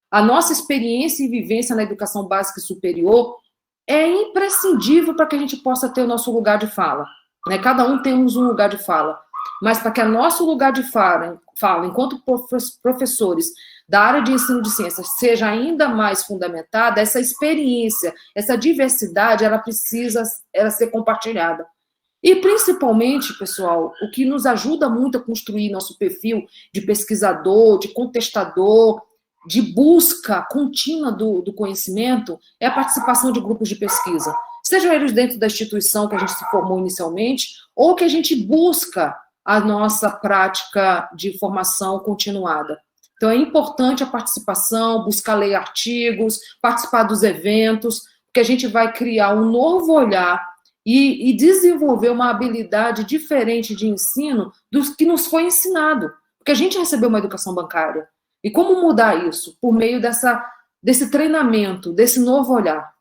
A nossa experiência e vivência na educação básica e superior é imprescindível para que a gente possa ter o nosso lugar de fala. Né? Cada um temos um lugar de fala. Mas para que o nosso lugar de fala, enquanto professores da área de ensino de ciências, seja ainda mais fundamentada, essa experiência, essa diversidade, ela precisa ser compartilhada. E, principalmente, pessoal, o que nos ajuda muito a construir nosso perfil de pesquisador, de contestador, de busca contínua do conhecimento, é a participação de grupos de pesquisa. Sejam eles dentro da instituição que a gente se formou inicialmente, ou que a gente busca a nossa prática de formação continuada. Então, é importante a participação, buscar ler artigos, participar dos eventos, porque a gente vai criar um novo olhar e desenvolver uma habilidade diferente de ensino do que nos foi ensinado. Porque a gente recebeu uma educação bancária. E como mudar isso? Por meio desse treinamento, desse novo olhar.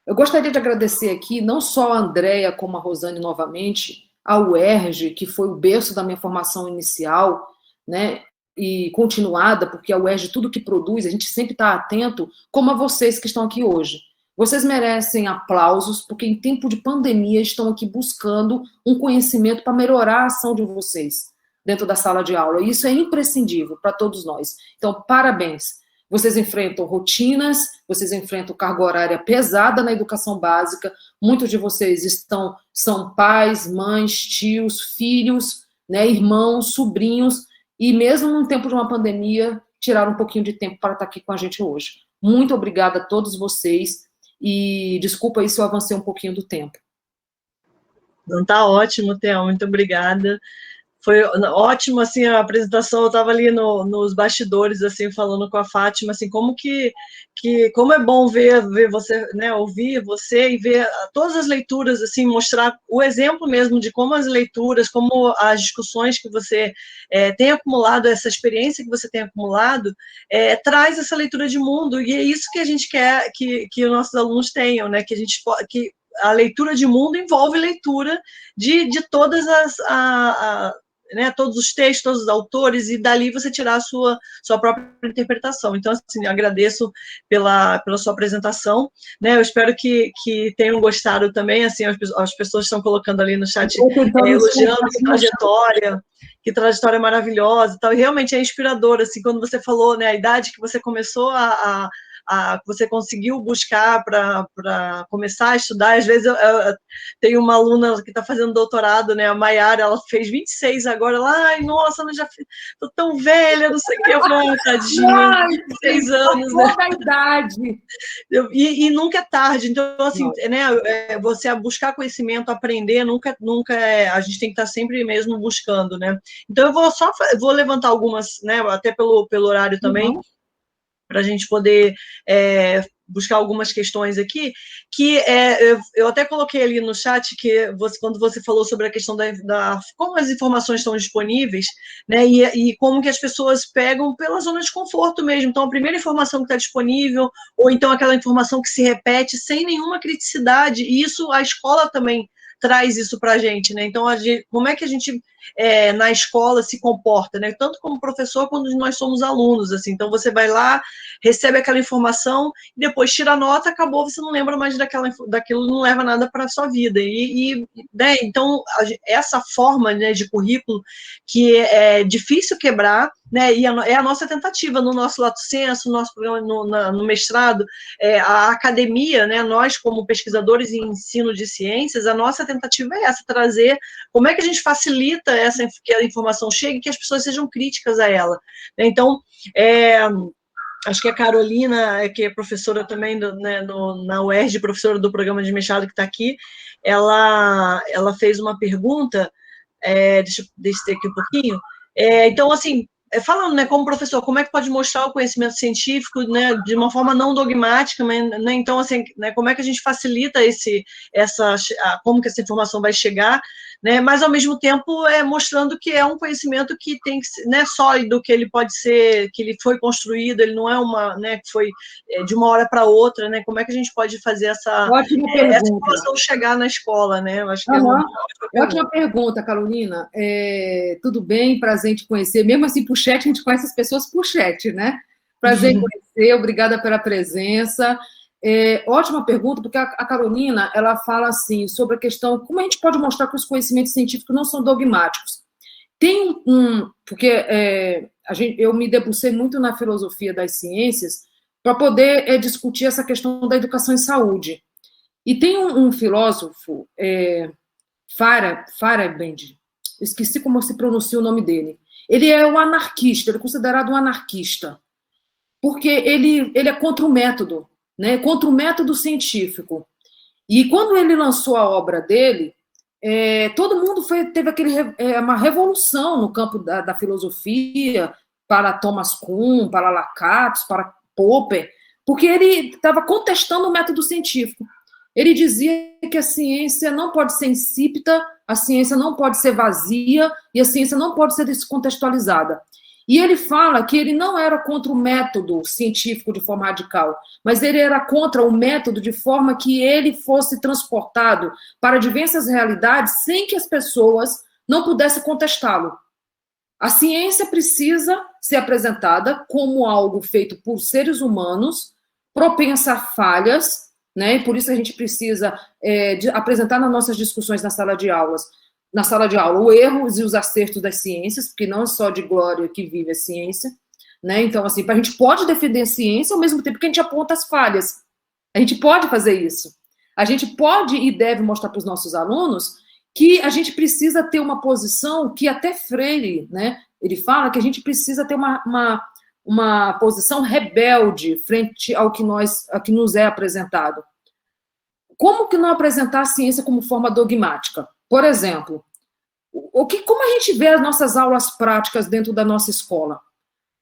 Eu gostaria de agradecer aqui, não só a Andréia, como a Rosane novamente, a UERJ, que foi o berço da minha formação inicial, né, e continuada, porque a UERJ, tudo que produz, a gente sempre está atento, como a vocês que estão aqui hoje. Vocês merecem aplausos, porque em tempo de pandemia estão aqui buscando um conhecimento para melhorar a ação de vocês dentro da sala de aula. E isso é imprescindível para todos nós. Então, parabéns. Vocês enfrentam rotinas, vocês enfrentam carga horária pesada na educação básica, muitos de vocês são pais, mães, tios, filhos, né, irmãos, sobrinhos, e mesmo no tempo de uma pandemia, tiraram um pouquinho de tempo para estar aqui com a gente hoje. Muito obrigada a todos vocês, e desculpa aí se eu avancei um pouquinho do tempo. Não, tá ótimo, Thea, muito obrigada. Foi ótimo, assim, a apresentação, eu estava ali nos bastidores, assim, falando com a Fátima, assim, como é bom ver você, né, ouvir você e ver todas as leituras, assim, mostrar o exemplo mesmo de como as leituras, como as discussões que você tem acumulado, essa experiência que você tem acumulado, traz essa leitura de mundo, e é isso que a gente quer que os nossos alunos tenham, né, que a leitura de mundo envolve leitura de todas né, todos os textos, todos os autores, e dali você tirar a sua própria interpretação. Então, assim, agradeço pela sua apresentação, né, eu espero que tenham gostado também, assim, as pessoas estão colocando ali no chat, elogiando que trajetória maravilhosa e tal, e realmente é inspirador, assim, quando você falou, né, a idade que você começou que você conseguiu buscar para começar a estudar. Às vezes eu tenho uma aluna que está fazendo doutorado, né, a Maiara, ela fez 26 agora, ai, nossa, eu já estou tão velha, não sei o que, eu falei, tadinha, 26 anos, né? Toda a idade. E nunca é tarde, então, assim, né, você buscar conhecimento, aprender, nunca a gente tem que estar sempre mesmo buscando, né? Então, eu vou levantar algumas, né, até pelo horário também, para a gente poder buscar algumas questões aqui, que eu até coloquei ali no chat, que quando você falou sobre a questão como as informações estão disponíveis, né, e como que as pessoas pegam pela zona de conforto mesmo. Então, a primeira informação que está disponível, ou então aquela informação que se repete sem nenhuma criticidade, e isso a escola também traz isso para a gente, né? Então, como é que a gente, na escola, se comporta, né? Tanto como professor, quando nós somos alunos, assim. Então, você vai lá, recebe aquela informação, e depois tira a nota, acabou, você não lembra mais daquilo, não leva nada para a sua vida. Né? Então, essa forma, né, de currículo, que é difícil quebrar, né, e é a nossa tentativa no nosso lato sensu, no nosso programa no mestrado, a academia, né, nós como pesquisadores em ensino de ciências, a nossa tentativa é essa, trazer como é que a gente facilita que a informação chegue e que as pessoas sejam críticas a ela. Então, acho que a Carolina, que é professora também na UERJ, professora do programa de mestrado que está aqui, ela fez uma pergunta, deixa eu ter aqui um pouquinho. Então, assim, falando, né, como professor, como é que pode mostrar o conhecimento científico, né, de uma forma não dogmática, né, então, assim, né, como é que a gente facilita como que essa informação vai chegar, né, mas, ao mesmo tempo, mostrando que é um conhecimento que tem que ser, né, sólido, que ele pode ser, que ele foi construído, ele não é né, que foi de uma hora para outra, né, como é que a gente pode fazer essa informação chegar na escola, né, eu acho que Ótima pergunta, Carolina. Tudo bem, prazer em te conhecer, mesmo assim, por chat, a gente conhece as pessoas por chat, né? Prazer em conhecer, obrigada pela presença. Ótima pergunta, porque a Carolina, ela fala assim, sobre a questão, como a gente pode mostrar que os conhecimentos científicos não são dogmáticos? Tem porque eu me debrucei muito na filosofia das ciências para poder discutir essa questão da educação em saúde. E tem um filósofo, Feyerabend, esqueci como se pronuncia o nome dele. Ele é um anarquista, ele é considerado um anarquista, porque ele é contra o método, né? Contra o método científico. E quando ele lançou a obra dele, todo mundo teve uma revolução no campo da filosofia, para Thomas Kuhn, para Lakatos, para Popper, porque ele estava contestando o método científico. Ele dizia que a ciência não pode ser insípida, a ciência não pode ser vazia e a ciência não pode ser descontextualizada. E ele fala que ele não era contra o método científico de forma radical, mas ele era contra o método de forma que ele fosse transportado para diversas realidades sem que as pessoas não pudessem contestá-lo. A ciência precisa ser apresentada como algo feito por seres humanos, propensa a falhas, né? Por isso a gente precisa apresentar nas nossas discussões na sala de aula, os erros e os acertos das ciências, porque não é só de glória que vive a ciência, né? Então, assim, a gente pode defender a ciência ao mesmo tempo que a gente aponta as falhas. A gente pode fazer isso. A gente pode e deve mostrar para os nossos alunos que a gente precisa ter uma posição que até Freire, né? Ele fala que a gente precisa ter uma posição rebelde frente ao que nos é apresentado. Como que não apresentar a ciência como forma dogmática? Por exemplo, como a gente vê as nossas aulas práticas dentro da nossa escola?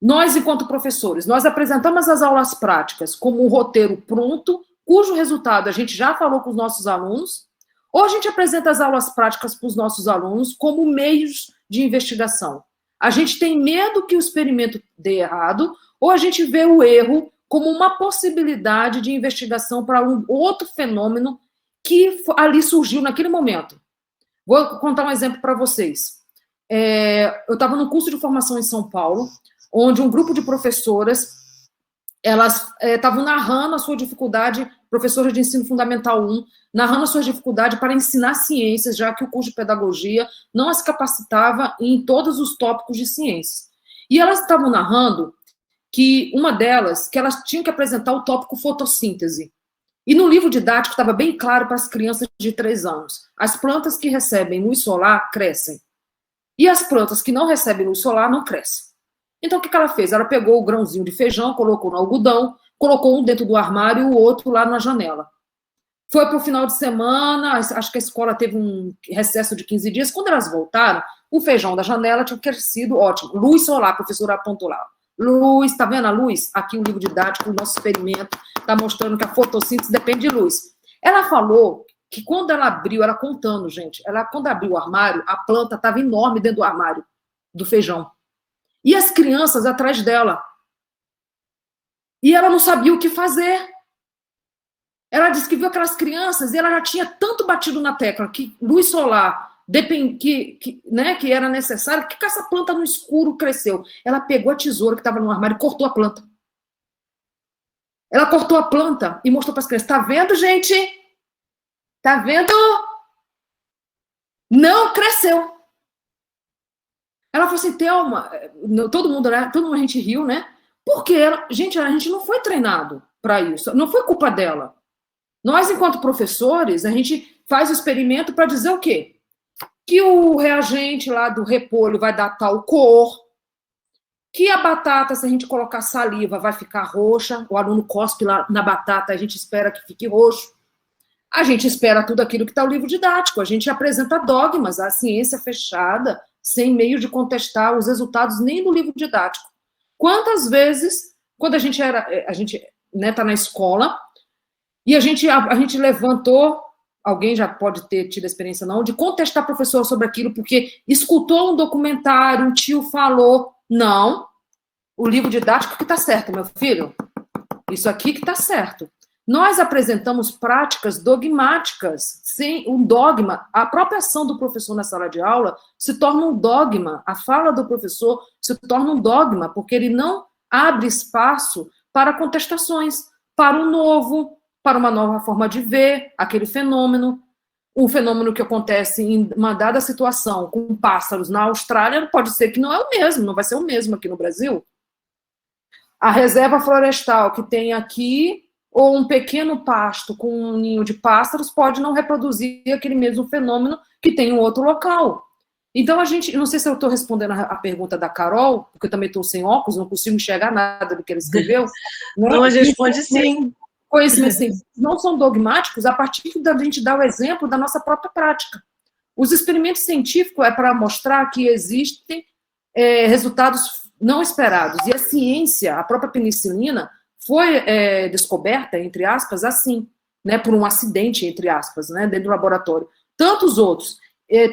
Nós, enquanto professores, nós apresentamos as aulas práticas como um roteiro pronto, cujo resultado a gente já falou com os nossos alunos, ou a gente apresenta as aulas práticas para os nossos alunos como meios de investigação? A gente tem medo que o experimento dê errado, ou a gente vê o erro como uma possibilidade de investigação para um outro fenômeno que ali surgiu naquele momento. Vou contar um exemplo para vocês. Eu estava num curso de formação em São Paulo, onde um grupo de professoras, elas estavam narrando a sua dificuldade, professoras de ensino fundamental 1, narrando a sua dificuldade para ensinar ciências, já que o curso de pedagogia não as capacitava em todos os tópicos de ciências. E elas estavam narrando que uma delas, que elas tinham que apresentar o tópico fotossíntese. E no livro didático estava bem claro para as crianças de 3 anos. As plantas que recebem luz solar crescem. E as plantas que não recebem luz solar não crescem. Então, o que ela fez? Ela pegou o grãozinho de feijão, colocou no algodão, colocou um dentro do armário e o outro lá na janela. Foi para o final de semana, acho que a escola teve um recesso de 15 dias. Quando elas voltaram, o feijão da janela tinha crescido ótimo. Luz solar, a professora apontou lá. Luz, tá vendo a luz? Aqui o livro didático, o nosso experimento, está mostrando que a fotossíntese depende de luz. Ela falou que quando ela abriu, ela contando, gente, quando abriu o armário, a planta estava enorme dentro do armário, do feijão. E as crianças atrás dela. E ela não sabia o que fazer. Ela disse que viu aquelas crianças e ela já tinha tanto batido na tecla que luz solar, que era necessário, que essa planta no escuro cresceu. Ela pegou a tesoura que estava no armário e cortou a planta. Ela cortou a planta e mostrou para as crianças. Tá vendo, gente? Tá vendo? Não cresceu. Ela falou assim, Thelma, todo mundo a gente riu, né? Porque, gente, a gente não foi treinado para isso, não foi culpa dela. Nós, enquanto professores, a gente faz o experimento para dizer o quê? Que o reagente lá do repolho vai dar tal cor, que a batata, se a gente colocar saliva, vai ficar roxa, o aluno cospe lá na batata, a gente espera que fique roxo. A gente espera tudo aquilo que está no livro didático, a gente apresenta dogmas, a ciência fechada, sem meio de contestar os resultados nem do livro didático. Quantas vezes, quando a gente tá na escola, e a gente levantou, alguém já pode ter tido a experiência não, de contestar o professor sobre aquilo, porque escutou um documentário, um tio falou, não, o livro didático que está certo, meu filho, isso aqui que está certo. Nós apresentamos práticas dogmáticas, sem um dogma. A própria ação do professor na sala de aula se torna um dogma. A fala do professor se torna um dogma, porque ele não abre espaço para contestações, para o novo, para uma nova forma de ver aquele fenômeno. Um fenômeno que acontece em uma dada situação com pássaros na Austrália pode ser que não é o mesmo, não vai ser o mesmo aqui no Brasil. A reserva florestal que tem aqui, ou um pequeno pasto com um ninho de pássaros, pode não reproduzir aquele mesmo fenômeno que tem em outro local. Então, não sei se eu estou respondendo a pergunta da Carol, porque eu também estou sem óculos, não consigo enxergar nada do que ele escreveu. Né? Não, a gente responde sim. Conhecimentos científicos não são dogmáticos a partir da gente dar o exemplo da nossa própria prática. Os experimentos científicos é para mostrar que existem resultados não esperados. E a ciência, a própria penicilina, foi descoberta, entre aspas, assim, né, por um acidente, entre aspas, né, dentro do laboratório. Tantos outros.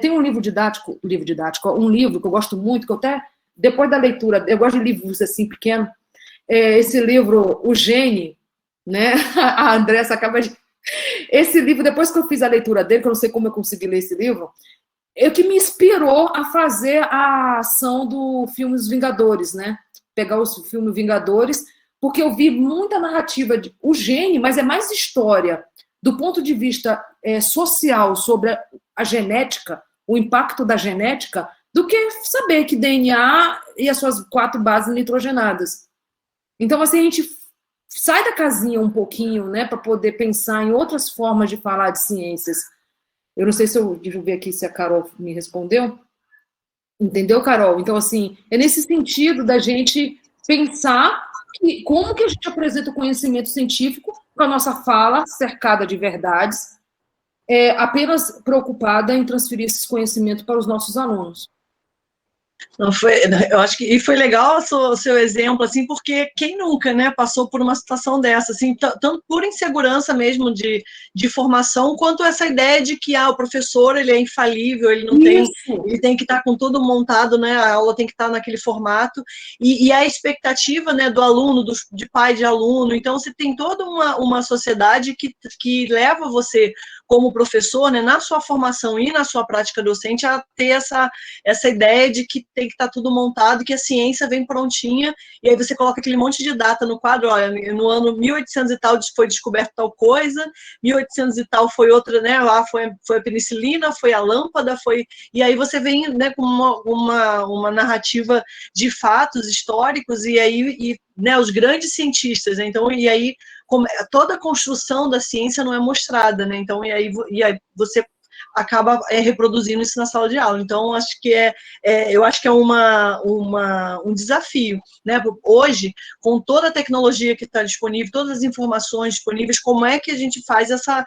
Tem um livro didático, um livro que eu gosto muito, que eu até, depois da leitura, eu gosto de livros assim, pequenos, esse livro, O Gene, né, a Andressa acaba de... Esse livro, depois que eu fiz a leitura dele, que eu não sei como eu consegui ler esse livro, que me inspirou a fazer a ação do filme Os Vingadores, né, pegar o filme Vingadores, porque eu vi muita narrativa de o gene, mas é mais história, do ponto de vista social, sobre a genética, o impacto da genética, do que saber que DNA e as suas 4 bases nitrogenadas. Então, assim, a gente sai da casinha um pouquinho, né, para poder pensar em outras formas de falar de ciências. Eu não sei se deixa eu ver aqui se a Carol me respondeu. Entendeu, Carol? Então, assim, é nesse sentido da gente pensar como que a gente apresenta o conhecimento científico com a nossa fala cercada de verdades, apenas preocupada em transferir esses conhecimentos para os nossos alunos. Não foi, eu acho que foi legal o seu exemplo, assim, porque quem nunca, né, passou por uma situação dessa, assim, tanto por insegurança mesmo de formação, quanto essa ideia de que o professor ele é infalível, ele não tem, ele tem que estar com tudo montado, né, a aula tem que estar naquele formato, e a expectativa, né, do aluno, de pai de aluno, então você tem toda uma sociedade que leva você como professor, né, na sua formação e na sua prática docente, a ter essa ideia de que tem que estar tudo montado, que a ciência vem prontinha, e aí você coloca aquele monte de data no quadro, olha, no ano 1800 e tal foi descoberto tal coisa, 1800 e tal foi outra, né, lá foi a penicilina, foi a lâmpada, e aí você vem, né, com uma narrativa de fatos históricos, e aí, né, os grandes cientistas, né, então, e aí, toda a construção da ciência não é mostrada, né, então, e aí você acaba reproduzindo isso na sala de aula. Então, acho que eu acho que é um desafio, né? Hoje, com toda a tecnologia que está disponível, todas as informações disponíveis, como é que a gente faz essa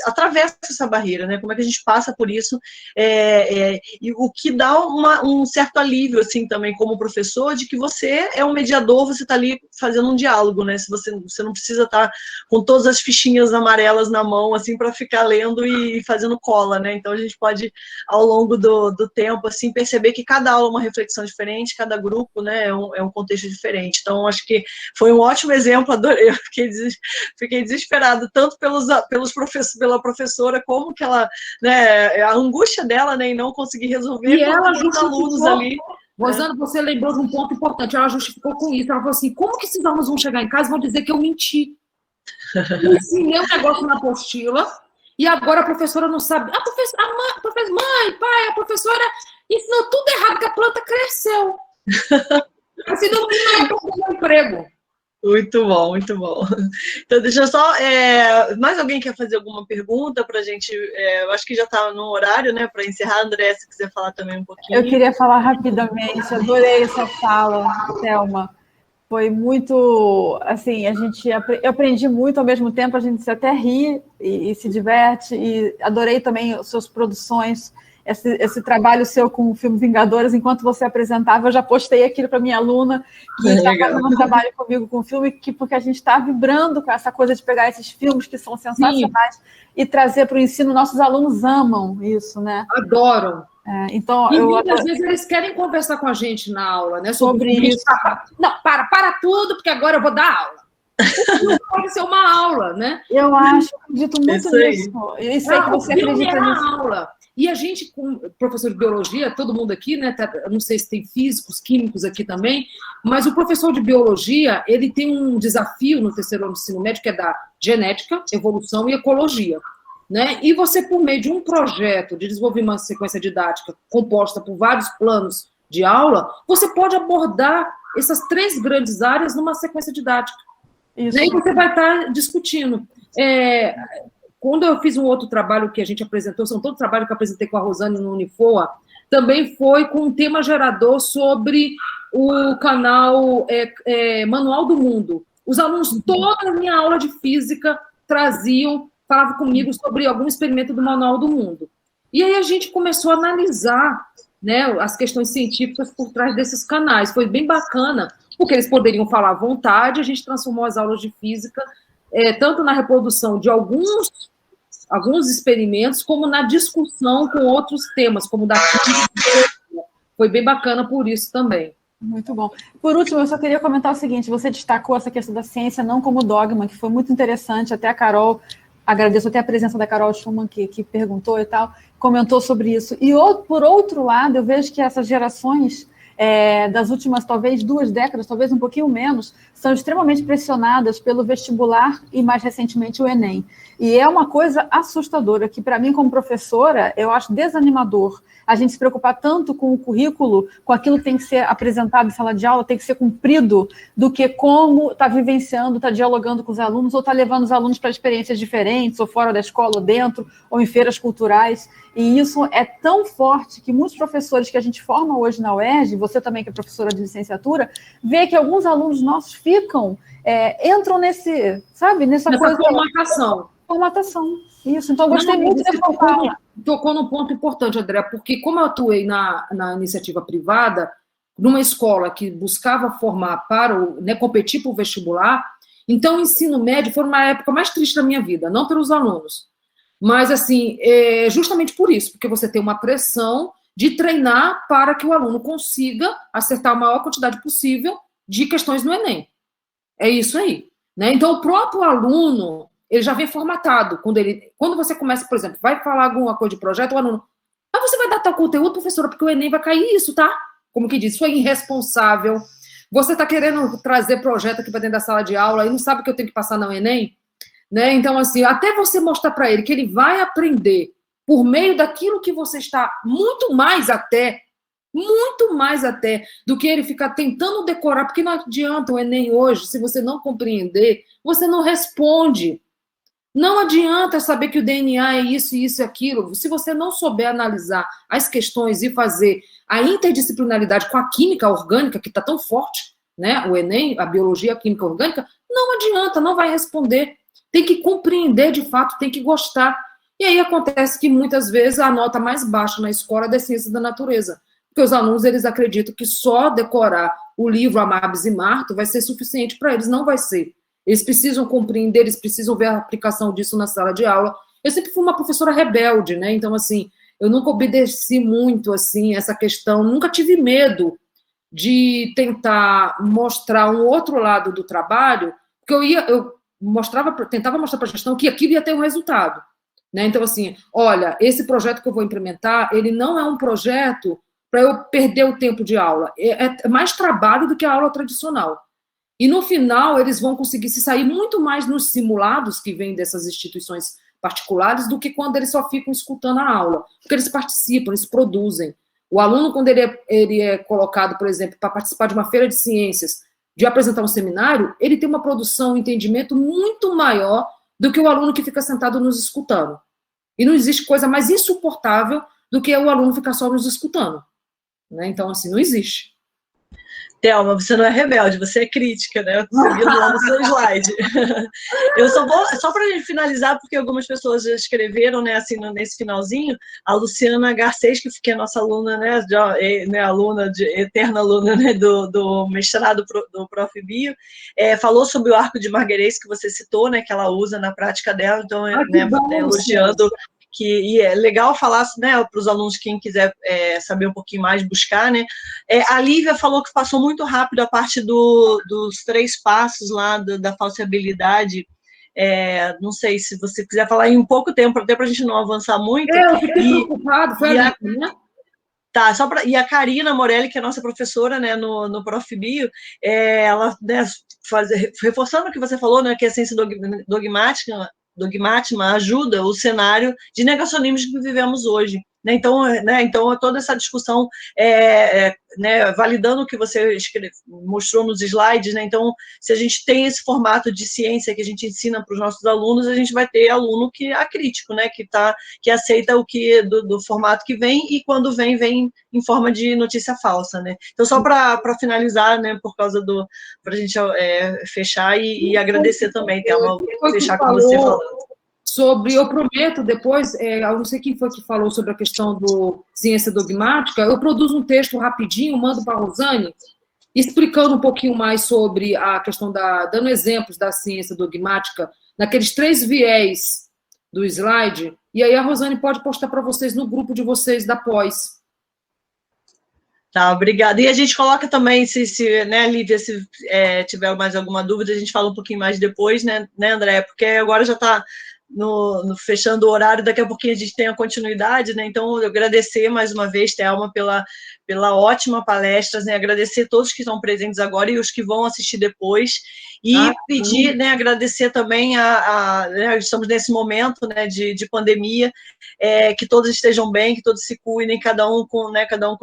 atravessa essa barreira, né? Como é que a gente passa por isso, e o que dá um certo alívio, assim, também, como professor, de que você é um mediador, você está ali fazendo um diálogo, né? Se você não precisa estar com todas as fichinhas amarelas na mão, assim, para ficar lendo e fazendo cola, né? Então, a gente pode, ao longo do tempo, assim, perceber que cada aula é uma reflexão diferente, cada grupo, né, é um contexto diferente. Então, acho que foi um ótimo exemplo, adorei, eu fiquei desesperado, tanto pela professora, como que ela, né, a angústia dela, né, em não conseguir resolver, e ela os alunos ali. Rosana, você lembrou de um ponto importante, ela justificou com isso, ela falou assim, como que esses alunos vão chegar em casa e vão dizer que eu menti? Eu ensinei um negócio na apostila, e agora a professora não sabe. Mãe, pai, a professora ensinou tudo errado, que a planta cresceu. Assim, não vai perder o emprego. Muito bom, muito bom. Então, deixa eu só... mais alguém quer fazer alguma pergunta para a gente? Eu acho que já está no horário, né, para encerrar. André, se quiser falar também um pouquinho. Eu queria falar rapidamente, adorei essa fala, Thelma. Foi muito, assim, eu aprendi muito, ao mesmo tempo a gente até ri e se diverte, e adorei também as suas produções, esse trabalho seu com o filme Vingadores. Enquanto você apresentava, eu já postei aquilo para minha aluna, que está fazendo um trabalho comigo com o filme, porque a gente está vibrando com essa coisa de pegar esses filmes que são sensacionais. Sim. E trazer para o ensino. Nossos alunos amam isso, né? Adoram. Então, e muitas vezes eles querem conversar com a gente na aula, né? Sobre isso. Não, para tudo, porque agora eu vou dar aula. Pode ser uma aula, né? Eu acredito muito nisso. Eu sei que você acredita nisso. Aula. E a gente, como professor de biologia, todo mundo aqui, né? Não sei se tem físicos, químicos aqui também, mas o professor de biologia, ele tem um desafio no terceiro ano do ensino médio, que é da genética, evolução e ecologia. Né? E você, por meio de um projeto de desenvolver uma sequência didática composta por vários planos de aula, você pode abordar essas 3 grandes áreas numa sequência didática. Isso. E aí você vai estar discutindo. Quando eu fiz um outro trabalho que a gente apresentou, são todos trabalhos que eu apresentei com a Rosane no Unifoa, também foi com um tema gerador sobre o canal Manual do Mundo. Os alunos, toda a minha aula de física, falava comigo sobre algum experimento do Manual do Mundo. E aí a gente começou a analisar, né, as questões científicas por trás desses canais. Foi bem bacana, porque eles poderiam falar à vontade. A gente transformou as aulas de física tanto na reprodução de alguns experimentos, como na discussão com outros temas, como da química. Foi bem bacana por isso também. Muito bom. Por último, eu só queria comentar o seguinte: você destacou essa questão da ciência não como dogma, que foi muito interessante. Até a Carol, agradeço até a presença da Carol Schumann, que perguntou e tal, comentou sobre isso. E, por outro lado, eu vejo que essas gerações das últimas, talvez, 2 décadas, talvez um pouquinho menos, são extremamente pressionadas pelo vestibular e, mais recentemente, o Enem. E é uma coisa assustadora, que, para mim, como professora, eu acho desanimador a gente se preocupar tanto com o currículo, com aquilo que tem que ser apresentado em sala de aula, tem que ser cumprido, do que como está vivenciando, está dialogando com os alunos, ou está levando os alunos para experiências diferentes, ou fora da escola, ou dentro, ou em feiras culturais. E isso é tão forte que muitos professores que a gente forma hoje na UERJ, você também que é professora de licenciatura, vê que alguns alunos nossos entram nessa coisa... Formatação. Isso, então eu gostei muito dessa fala. Tocou num ponto importante, André, porque como eu atuei na iniciativa privada, numa escola que buscava formar competir para o vestibular, então o ensino médio foi uma época mais triste da minha vida, não pelos alunos, mas assim, justamente por isso, porque você tem uma pressão de treinar para que o aluno consiga acertar a maior quantidade possível de questões no Enem. É isso aí. Né? Então, o próprio aluno, ele já vem formatado. Quando você começa, por exemplo, vai falar alguma coisa de projeto, o aluno, você vai dar tal conteúdo, professora, porque o Enem vai cair isso, tá? Como que diz, isso é irresponsável. Você está querendo trazer projeto aqui para dentro da sala de aula e não sabe que eu tenho que passar no Enem? Né? Então, assim, até você mostrar para ele que ele vai aprender por meio daquilo que você está muito mais até do que ele ficar tentando decorar, porque não adianta o Enem hoje, se você não compreender, você não responde. Não adianta saber que o DNA é isso, isso e aquilo. Se você não souber analisar as questões e fazer a interdisciplinaridade com a química orgânica, que está tão forte, né? O Enem, a biologia, a química orgânica, não adianta, não vai responder. Tem que compreender de fato, tem que gostar. E aí acontece que muitas vezes a nota mais baixa na escola é das ciências da natureza. Porque os alunos, eles acreditam que só decorar o livro Amabis e Marto vai ser suficiente para eles. Não vai ser. Eles precisam compreender, eles precisam ver a aplicação disso na sala de aula. Eu sempre fui uma professora rebelde, né? Então, assim, eu nunca obedeci muito, assim, essa questão. Nunca tive medo de tentar mostrar um outro lado do trabalho, porque eu tentava mostrar para a gestão que aquilo ia ter um resultado. Né? Então, assim, olha, esse projeto que eu vou implementar, ele não é um projeto para eu perder o tempo de aula. É mais trabalho do que a aula tradicional. E, no final, eles vão conseguir se sair muito mais nos simulados que vêm dessas instituições particulares do que quando eles só ficam escutando a aula, porque eles participam, eles produzem. O aluno, quando ele é colocado, por exemplo, para participar de uma feira de ciências, de apresentar um seminário, ele tem uma produção, um entendimento muito maior do que o aluno que fica sentado nos escutando. E não existe coisa mais insuportável do que o aluno ficar só nos escutando. Né? Então, assim, não existe. Thelma, você não é rebelde, você é crítica, né? Você viu lá no seu slide. Eu só para a gente finalizar, porque algumas pessoas já escreveram, né, assim, nesse finalzinho, a Luciana Garcês, que é nossa aluna, né, eterna aluna, né, do mestrado do Prof. Bio, falou sobre o arco de Marguerês, que você citou, né, que ela usa na prática dela, então, né, elogiando. E é legal falar, né, para os alunos, quem quiser saber um pouquinho mais, buscar, né, a Lívia falou que passou muito rápido a parte dos 3 passos lá da falseabilidade. Não sei se você quiser falar em um pouco tempo, até para a gente não avançar muito. Eu fiquei preocupado, foi a Lívia, né? Tá, e a Karina Morelli, que é nossa professora, né, no Prof. Bio, ela, né, reforçando o que você falou, né, que a ciência dogmática ajuda o cenário de negacionismo que vivemos hoje. Né? Então, toda essa discussão, né, validando o que você mostrou nos slides, né? Então, se a gente tem esse formato de ciência que a gente ensina para os nossos alunos, a gente vai ter aluno que é acrítico, né? Que aceita o que do formato que vem, e quando vem em forma de notícia falsa. Né? Então, só para finalizar, né, para a gente fechar e agradecer também, Thelma, fechar com você falando. Eu prometo depois, eu não sei quem foi que falou sobre a questão do ciência dogmática, eu produzo um texto rapidinho, mando para a Rosane, explicando um pouquinho mais sobre a questão dando exemplos da ciência dogmática, naqueles 3 viés do slide, e aí a Rosane pode postar para vocês no grupo de vocês da pós. Tá, obrigada. E a gente coloca também, né, Lívia, se tiver mais alguma dúvida, a gente fala um pouquinho mais depois, né, André? Porque agora já está fechando o horário, daqui a pouquinho a gente tem a continuidade, né? Então, eu agradecer mais uma vez, Thelma, pela ótima palestra, né? Agradecer a todos que estão presentes agora e os que vão assistir depois, e pedir, né, agradecer também né, estamos nesse momento, né, de pandemia, que todos estejam bem, que todos se cuidem, cada um com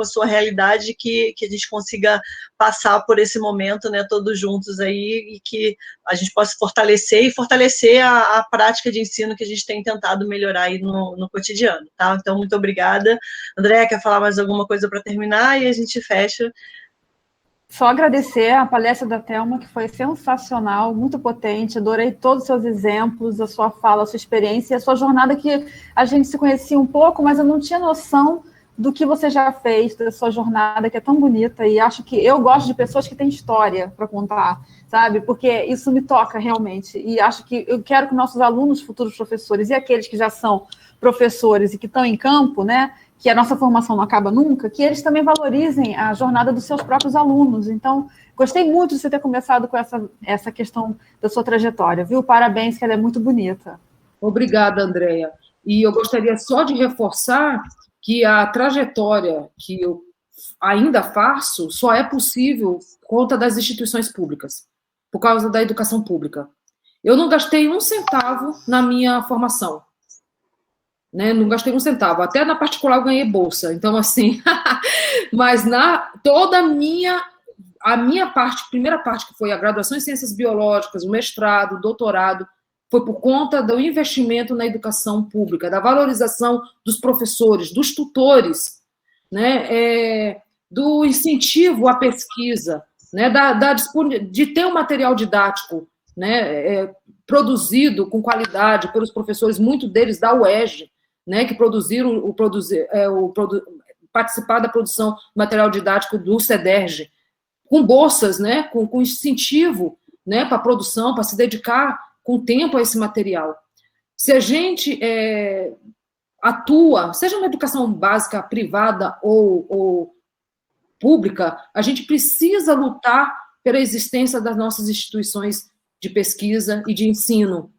a sua realidade, que a gente consiga passar por esse momento, né, todos juntos aí, e que a gente possa fortalecer a prática de ensino que a gente tem tentado melhorar aí no cotidiano, tá? Então, muito obrigada. André, quer falar mais alguma coisa para terminar? E a gente fecha. Só agradecer a palestra da Thelma, que foi sensacional, muito potente, adorei todos os seus exemplos, a sua fala, a sua experiência, a sua jornada, que a gente se conhecia um pouco, mas eu não tinha noção do que você já fez, da sua jornada, que é tão bonita, e acho que eu gosto de pessoas que têm história para contar, sabe? Porque isso me toca realmente, e acho que eu quero que nossos alunos, futuros professores, e aqueles que já são professores e que estão em campo, né, que a nossa formação não acaba nunca, que eles também valorizem a jornada dos seus próprios alunos. Então, gostei muito de você ter começado com essa questão da sua trajetória, viu? Parabéns, que ela é muito bonita. Obrigada, Andréia. E eu gostaria só de reforçar que a trajetória que eu ainda faço só é possível por conta das instituições públicas, por causa da educação pública. Eu não gastei um centavo na minha formação. Né, não gastei um centavo, até na particular eu ganhei bolsa, então assim, mas toda a minha parte, primeira parte, que foi a graduação em ciências biológicas, o mestrado, o doutorado, foi por conta do investimento na educação pública, da valorização dos professores, dos tutores, né, do incentivo à pesquisa, né, de ter um material didático, né, produzido com qualidade pelos professores, muitos deles da UERJ, né, que participar da produção do material didático do CEDERJ, com bolsas, né, com incentivo, né, para a produção, para se dedicar com tempo a esse material. Se a gente atua, seja uma educação básica privada ou pública, a gente precisa lutar pela existência das nossas instituições de pesquisa e de ensino,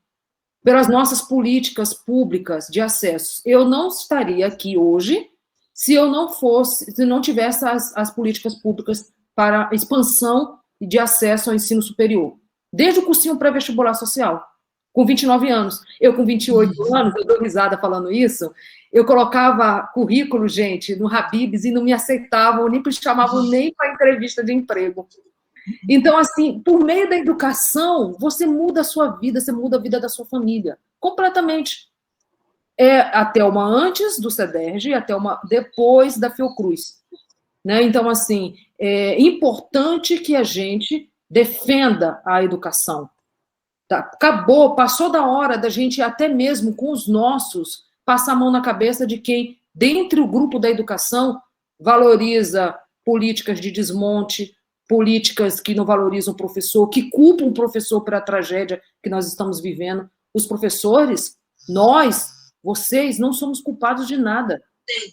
pelas nossas políticas públicas de acesso. Eu não estaria aqui hoje se não tivesse as políticas públicas para expansão de acesso ao ensino superior, desde o cursinho pré-vestibular social. com 29 anos. Eu, com 28 anos, eu dou risada falando isso, eu colocava currículo, gente, no Habib's e não me aceitavam, nem me chamavam nem para entrevista de emprego. Então, assim, por meio da educação, você muda a sua vida, você muda a vida da sua família, completamente. É a Thelma antes do CEDERJ e a Thelma depois da Fiocruz. Né? Então, assim, é importante que a gente defenda a educação. Tá? Acabou, passou da hora da gente, até mesmo com os nossos, passar a mão na cabeça de quem, dentro do grupo da educação, valoriza políticas de desmonte, políticas que não valorizam o professor, que culpam o professor pela tragédia que nós estamos vivendo. Os professores, nós, vocês, não somos culpados de nada.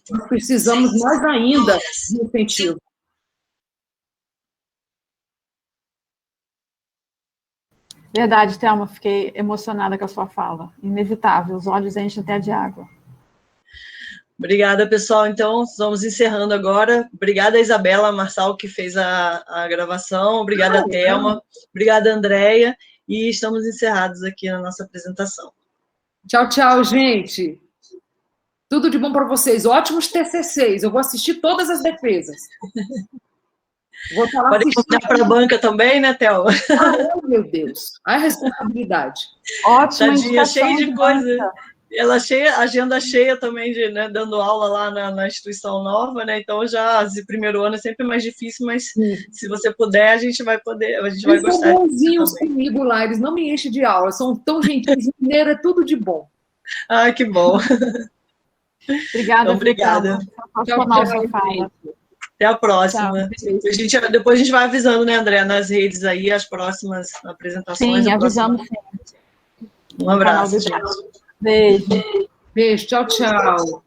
Nós precisamos mais ainda de incentivo. Verdade, Thelma, fiquei emocionada com a sua fala. Inevitável, os olhos enchem até de água. Obrigada, pessoal. Então, vamos encerrando agora. Obrigada, Isabela Marçal, que fez a gravação. Obrigada, Thelma. Obrigada, Andréia. E estamos encerrados aqui na nossa apresentação. Tchau, tchau, gente. Tudo de bom para vocês. Ótimos TCCs. Eu vou assistir todas as defesas. Vou estar lá pode contar para a banca também, né, Thelma? Oh, meu Deus. A responsabilidade. Ótima Tadinha, cheia de coisa. Banca. Ela agenda cheia também, né, dando aula lá na instituição nova, né? Então, já esse primeiro ano é sempre mais difícil, mas se você puder, a gente vai poder, a gente vai gostar. Eles são bonzinhos comigo lá, eles não me enchem de aula, são tão gentis, mineiro é tudo de bom. Ah, que bom. Obrigada. Então, obrigada. Tchau. Até a próxima. Tchau. Depois a gente vai avisando, né, André, nas redes aí, as próximas apresentações. Sim, avisamos sim. Um abraço. Beijo. Beijo, tchau, tchau.